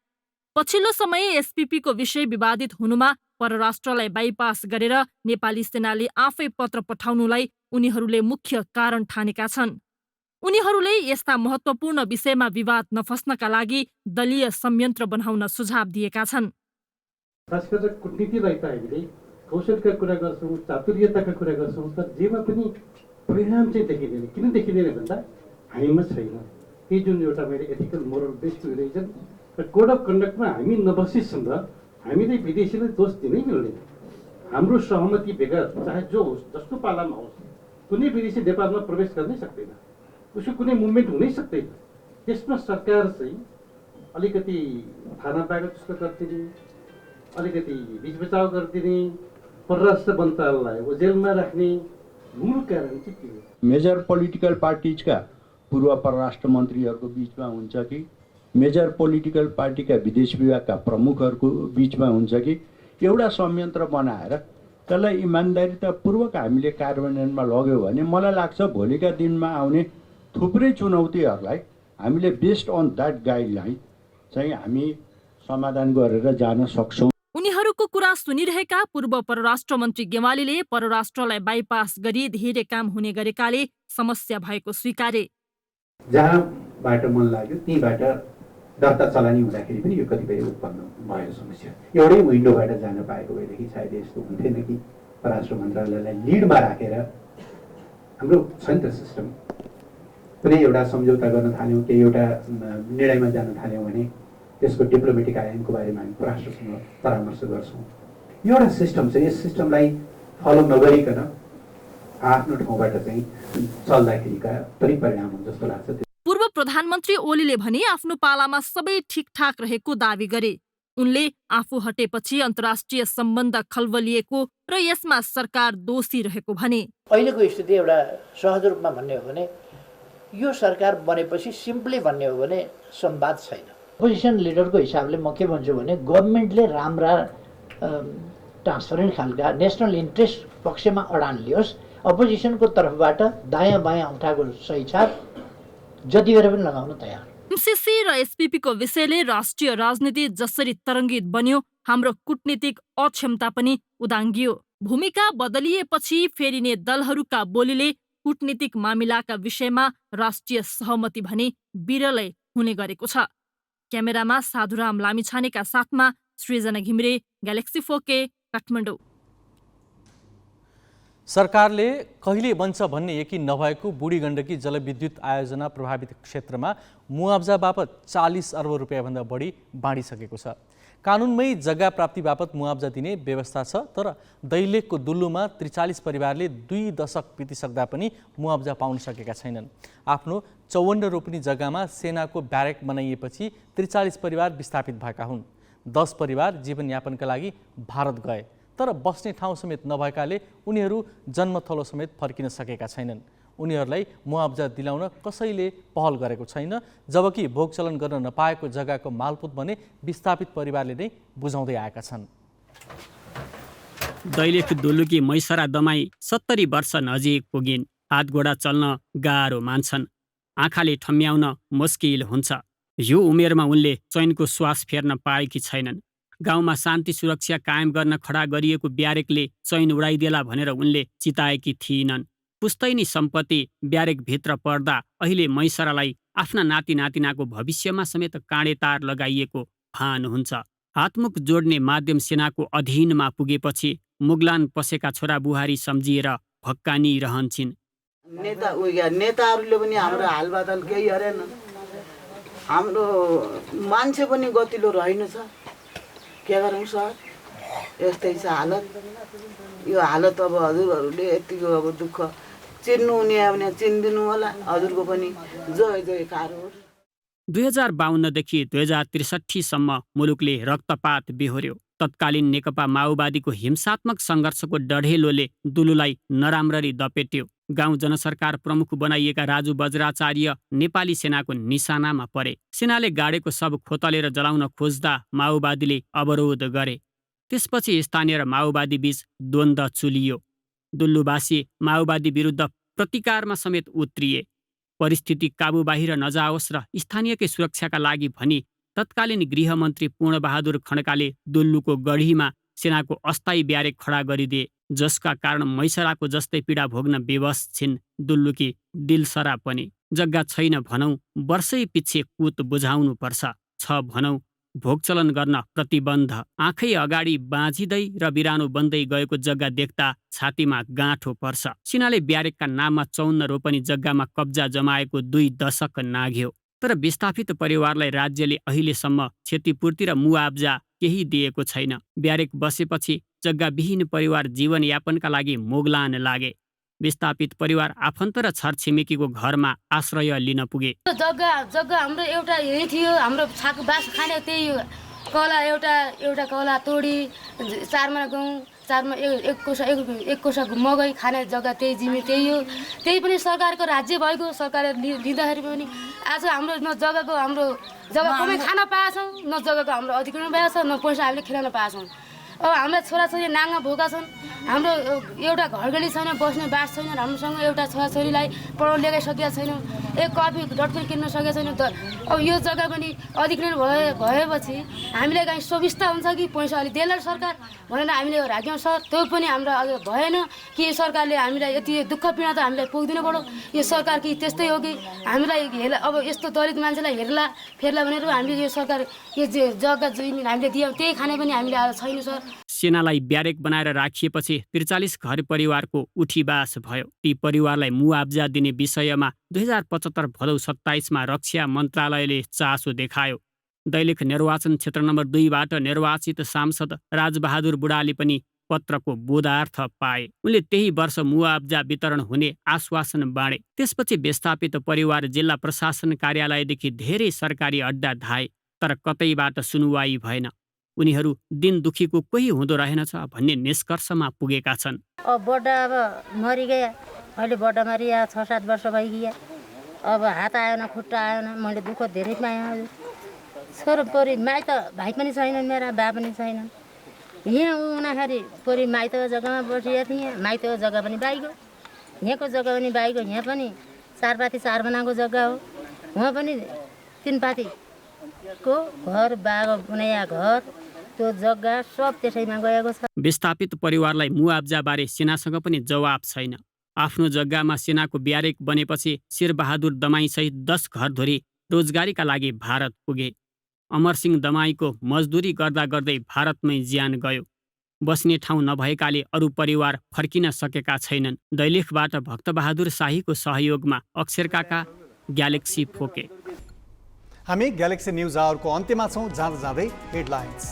पछिल्लो समय एसपीपीको विषय विवादित हुनुमा परराष्ट्रलाई बाइपास गरेर नेपाली सेनाले आफै पत्र पठाउनुलाई उनीहरूले मुख्य कारण ठानेका छन्। उनीहरूले यस्ता महत्त्वपूर्ण विषयमा विवाद नफस्नका लागि दलीय संयन्त्र बनाउन सुझाव दिएका छन्। खास गरेर कूटनीतिलाई त हामीले कौशलका कुरा गर्छौँ, चातुर्यताका कुरा गर्छौँ, तर जेमा पनि परिणाम चाहिँ देखिँदैन। किन देखिँदैन भन्दा हामीमा छैन त्यही जुन एउटा मैले एथिकल मोरल बेस्ड रिलिजन र कोड अफ कन्डक्टमा हामी नबसिसम्म हामीले विदेशीलाई दोष दिनै मिल्दैन। हाम्रो सहमति बेगर चाहे जो होस्, जस्तो पालामा होस्, कुनै विदेशी नेपालमा प्रवेश गर्नै सक्दैन, उसको कुनै मुभमेन्ट हुनै सक्दैन। त्यसमा सरकार चाहिँ अलिकति थाना बागत जस्तो गरिदिने, अलिकति बिचबचाव गरिदिने, परराष्ट्र मन्त्रालयलाई ओझेलमा राख्ने मूल कारण चाहिँ के हो? मेजर पोलिटिकल पार्टिजका पूर्व परराष्ट्र मन्त्रीहरूको बिचमा हुन्छ कि मेजर पोलिटिकल पार्टीका विदेश विभागका प्रमुखहरूको बिचमा हुन्छ कि एउटा संयन्त्र बनाएर त्यसलाई इमान्दारितापूर्वक हामीले कार्यान्वयनमा लग्यो भने मलाई लाग्छ भोलिका दिनमा आउने थुप्रै चुनौतीहरूलाई हामीले बेस्ड अन द्याट गाइडलाइन चाहिँ हामी समाधान गरेर जान सक्छौँ। उनीहरूको कुरा सुनिरहेका पूर्व परराष्ट्र मन्त्री गेवालीले परराष्ट्रलाई बाइपास गरी धेरै काम हुने गरेकाले समस्या भएको स्वीकारे। जहाँबाट मन लाग्यो त्यहीँबाट दर्ता चलानी हुँदाखेरि पनि यो कतिपय उत्पन्न भएको समस्या एउटै विन्डोबाट जान पाएको भएदेखि सायद यस्तो हुन्थेन कि परराष्ट्र मन्त्रालयलाई लिडमा राखेर हाम्रो छ नि त सिस्टम कुनै एउटा सम्झौता गर्न थाल्यौँ केही एउटा निर्णयमा जान थाल्यौँ भने त्यसको डिप्लोमेटिक आयामको बारेमा हामी परराष्ट्रसँग परामर्श गर्छौँ। यो एउटा सिस्टम छ, यस सिस्टमलाई फलो नगरिकन आफ्नो ठाउँबाट चाहिँ चल्दाखेरिका पनि परिणाम हुन्छ जस्तो लाग्छ। पूर्व प्रधानमन्त्री ओलीले भने आफ्नो पालामा सबै ठिकठाक रहेको दावी गरे। उनले आफू हटेपछि अन्तर्राष्ट्रिय सम्बन्ध खल्बलिएको र यसमा सरकार दोषी रहेको भने। अहिलेको स्थिति एउटा सहज रूपमा भन्ने हो भने यो सरकार बनेपछि सिम्पली भन्ने हो भने संवाद छैन। अपोजिसन लिडरको हिसाबले म के भन्छु भने गभर्मेन्टले राम्रा ट्रान्सपरेन्ट खालका नेसनल इन्ट्रेस्ट पक्षमा अडान लियोस्। अपोजिसनको तर्फबाट दायाँ बायाँ औँठाको सही छाप जति बेर पनि लगाउन तयार। एमसीसी र एसपीपीको विषयले राष्ट्रिय राजनीति जसरी तरङ्गित बन्यो हाम्रो कूटनीतिक अक्षमता पनि उदाङ्गियो। भूमिका बदलिएपछि फेरिने दलहरूका बोलीले कूटनीतिक मामिलाका विषयमा राष्ट्रिय सहमति भने बिरलै हुने गरेको छ। क्यामेरामा साधुराम लामिछानेका साथमा सृजना घिमिरे, ग्यालेक्सी 4K, काठमाडौँ। सरकारले कहिले बन्छ भन्ने यकिन नभएको बुढी गण्डकी जलविद्युत आयोजना प्रभावित क्षेत्रमा मुआब्जा बापत 40 अर्ब रुपियाँभन्दा बढी बाँडिसकेको छ। कानुनमै जग्गा प्राप्ति बापत मुआब्जा दिने व्यवस्था छ, तर दैलेखको दुल्लुमा 43 परिवारले 2 दशक बितिसक्दा पनि मुआब्जा पाउन सकेका छैनन्। आफ्नो 54 रोपनी जग्गामा सेनाको ब्यारेक बनाइएपछि 43 परिवार विस्थापित भएका हुन्। 10 परिवार जीवनयापनका लागि भारत गए, तर बस्ने ठाउँ समेत नभएकाले उनीहरू जन्मथलो समेत फर्किन सकेका छैनन्। उनीहरूलाई मुआब्जा दिलाउन कसैले पहल गरेको छैन, जबकि भोगचलन गर्न नपाएको जग्गाको मालपोत भने विस्थापित परिवारले नै बुझाउँदै आएका छन्। दैलेख दुल्लुकी मैसरा दमाई 70 वर्ष नजिक पुगिन्। हातगोडा चल्न गाह्रो मान्छन्, आँखाले ठम्याउन मुस्किल हुन्छ। यो उमेरमा उनले चैनको श्वास फेर्न पाएकी छैनन्। गाउँमा शान्ति सुरक्षा कायम गर्न खडा गरिएको ब्यारेकले चैन उडाइदेला भनेर उनले चिताएकी थिइनन्। पुस्तैनी सम्पत्ति ब्यारेकभित्र पर्दा अहिले मैसरालाई आफ्ना नाति नातिनाको भविष्यमा समेत काँडेतार लगाइएको भान हुन्छ। हातमुख जोड्ने माध्यम सेनाको अधीनमा पुगेपछि मुगलान पसेका छोरा बुहारी सम्झिएर भक्कानी रहन्छन्। नेताहरूले पनि हाम्रो हालबादल केही हेरेन, हाम्रो मान्छे पनि गतिलो रहेनछ। के गरौँ सर, यस्तै छ हालत। यो हालत अब हजुरहरूले यतिको अब दुःख चिन्नु हुने भने चिनिदिनु होला। हजुरको पनि जय जयकार होस्। 2052 देखि 2063 सम्म मुलुकले रक्तपात बेहोर्यो। तत्कालीन नेकपा माओवादीको हिंसात्मक सङ्घर्षको डढेलोले दुलुलाई नराम्ररी दपेट्यो। गाउँ जनसरकार प्रमुख बनाइएका राजु बज्राचार्य नेपाली सेनाको निशानामा परे। सेनाले गाडेको शव खोतलेर जलाउन खोज्दा माओवादीले अवरोध गरे। त्यसपछि स्थानीय र माओवादी बीच द्वन्द्व चुलियो। दुल्लुवासी माओवादी विरुद्ध प्रतिकारमा समेत उत्रिए। परिस्थिति काबु बाहिर नजाओस् र स्थानीयकै सुरक्षाका लागि भनी तत्कालीन गृहमन्त्री पूर्णबहादुर खड्काले दुल्लुको गढीमा सेनाको अस्थायी ब्यारेक खडा गरिदिए, जसका कारण मैसराको जस्तै पीडा भोग्न विवश छिन् दुल्लुकी दिलसरा पनि। जग्गा छैन भनौँ, वर्षै पछि कुत बुझाउनु पर्छ, छ भनौँ भोगचलन गर्न प्रतिबन्ध। आँखै अगाडि बाँझिँदै र बिरानो बन्दै गएको जग्गा देख्दा छातीमा गाँठो पर्छ। सेनाले ब्यारेकका नाममा 54 रोपनी जग्गामा कब्जा जमाएको 2 दशक नाघ्यो, तर विस्थापित परिवारलाई राज्यले अहिलेसम्म क्षतिपूर्ति र मुआब्जा केही दिएको छैन। ब्यारेक बसेपछि जग्गाविहीन परिवार जीवनयापनका लागि मुगलान लागे। विस्थापित परिवार आफन्त र छरछिमेकीको घरमा आश्रय लिन पुगे। जग्गा हाम्रो एउटा यही थियो, हाम्रो छाको बास खाने त्यही कला एउटा कला तोडी 4 मा गहुँ, 4 मा एक कोसा मकै खाने जग्गा त्यही जिम्मे त्यही हो। त्यही पनि सरकारको राज्य भएको सरकारले लिँदाखेरि पनि आज हाम्रो न जग्गाको हाम्रो जग्गा कमै खान पाएछौँ, न जग्गाको हाम्रो अधिग्रहण भएको छ, न पैसा हामीले खेलाउन पाएछौँ। अब हाम्रा छोराछोरी नाङ्गा भोका छन्। हाम्रो एउटा घरगली छैन, बस्ने बास छैन, राम्रोसँग एउटा छोराछोरीलाई पढाउ लेखाइ सकेका छैनौँ, एक कपी डटपेन किन्न सकेका छैनौँ। त अब यो जग्गा पनि अधिग्रहण भएपछि हामीलाई कहीँ सुविस्ता हुन्छ कि पैसा अलि देला सरकार भनेर हामीले राख्यौँ सर। त्यो पनि हाम्रो अझ भएन कि सरकारले हामीलाई यति दुःख पीडा त हामीलाई पुग्दिनु पऱ्यो। यो सरकार कि त्यस्तै हो कि हामीलाई हेर्ला, अब यस्तो दलित मान्छेलाई हेर्ला फेर्ला भनेर हामीले यो सरकार यो जग्गा जमिन हामीले दियौँ त्यही खाने पनि हामीले छैन सर। सेनालाई ब्यारेक बनाएर राखिएपछि 43 घर परिवारको उठीबास भयो। ती परिवारलाई मुआब्जा दिने विषयमा 2075 भदौ 27मा रक्षा मन्त्रालयले चासो देखायो। दैलेख निर्वाचन क्षेत्र नम्बर 2बाट निर्वाचित सांसद राजबहादुर बुढाले पनि पत्रको बोधार्थ पाए। उनले त्यही वर्ष मुआब्जा वितरण हुने आश्वासन बाँडे। त्यसपछि विस्थापित परिवार जिल्ला प्रशासन कार्यालयदेखि धेरै सरकारी अड्डा धाए, तर कतैबाट सुनुवाई भएन। उनीहरू दिन दुखीको कोही हुँदो रहेनछ भन्ने निष्कर्षमा पुगेका छन्। अब बड्डा अब मरिगया, अहिले बड्डा मरिया 6-7 वर्ष भइगया। अब हात आएन, खुट्टा आएन, मैले दुःख धेरै पाएँ। छोरापरी माइत भाइ पनि छैनन्, मेरा बा पनि छैनन्। यहाँ हुँदाखेरि परी माइत जग्गामा बसिया थिएँ, माइत जग्गा पनि बाइगयो, यहाँको जग्गा पनि बाइगयो। यहाँ पनि 4 पाथी 4 बनाएको जग्गा हो, उहाँ पनि 3 पाथीको घर बागो बनाया घर, त्यो जग्गा सब त्यसैमा गएको छ। विस्थापित परिवारलाई मुआब्जाबारे सेनासँग पनि जवाब छैन। आफ्नो जग्गामा सेनाको ब्यारेक बनेपछि शेरबहादुर दमाईसहित 10 घरधुरी रोजगारीका लागि भारत पुगे। अमरसिंह दमाईको मजदुरी गर्दा गर्दै भारतमै ज्यान गयो। बस्ने ठाउँ नभएकाले अरू परिवार फर्किन सकेका छैनन्। दैलेखबाट भक्तबहादुर शाहीको सहयोगमा अक्षर काका, ग्यालेक्सी फोके। हामी ग्यालेक्सी न्युज आवरको अन्त्यमा छौँ। जाँदा जाँदै हेडलाइन्स।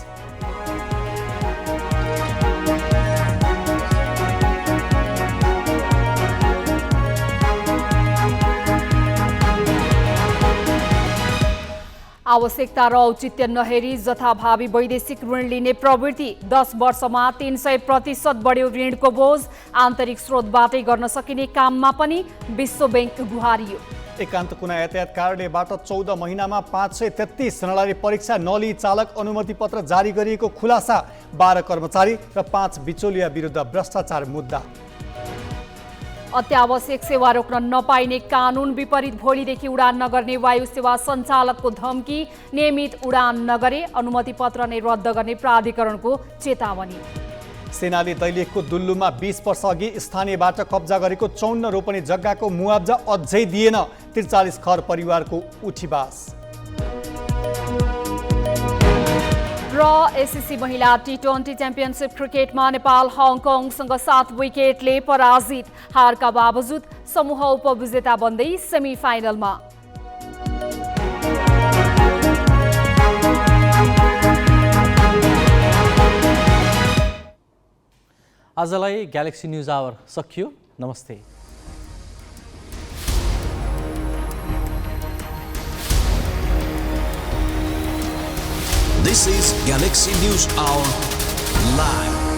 आवश्यकता र औचित्य नहेरी जथाभावी वैदेशिक ऋण लिने प्रवृत्ति, 10 वर्षमा 300% बढ्यो ऋणको बोझ। आन्तरिक स्रोतबाटै गर्न सकिने काममा पनि विश्व बैंक गुहारियो। एकान्त कुना यातायात कार्यालयबाट 14 महिनामा 533 जनालाई परीक्षा नलिई चालक अनुमति पत्र जारी गरिएको खुलासा। 12 कर्मचारी र 5 बिचौलिया विरुद्ध भ्रष्टाचार मुद्दा। अत्यावश्यक सेवा रोक्न नपाइने कानुन विपरीत भोलिदेखि उडान नगर्ने वायु सेवा सञ्चालकको धम्की। नियमित उडान नगरे अनुमति पत्र नै रद्द गर्ने प्राधिकरणको चेतावनी। सेनाले दैलेखको दुल्लुमा 20 वर्ष अघि स्थानीयबाट कब्जा गरेको 54 रोपनी जग्गाको मुआब्जा अझै दिएन। 43 घर परिवारको उठीबास। र एससीसी महिला T20 च्याम्पियनसिप क्रिकेटमा नेपाल हङकङसँग 7 विकेटले पराजित। हारका बावजुद समूह उपविजेता बन्दै सेमिफाइनलमा। आजलाई ग्यालेक्सी न्युज आवर सकियो। नमस्ते। This is Galaxy News Hour Live.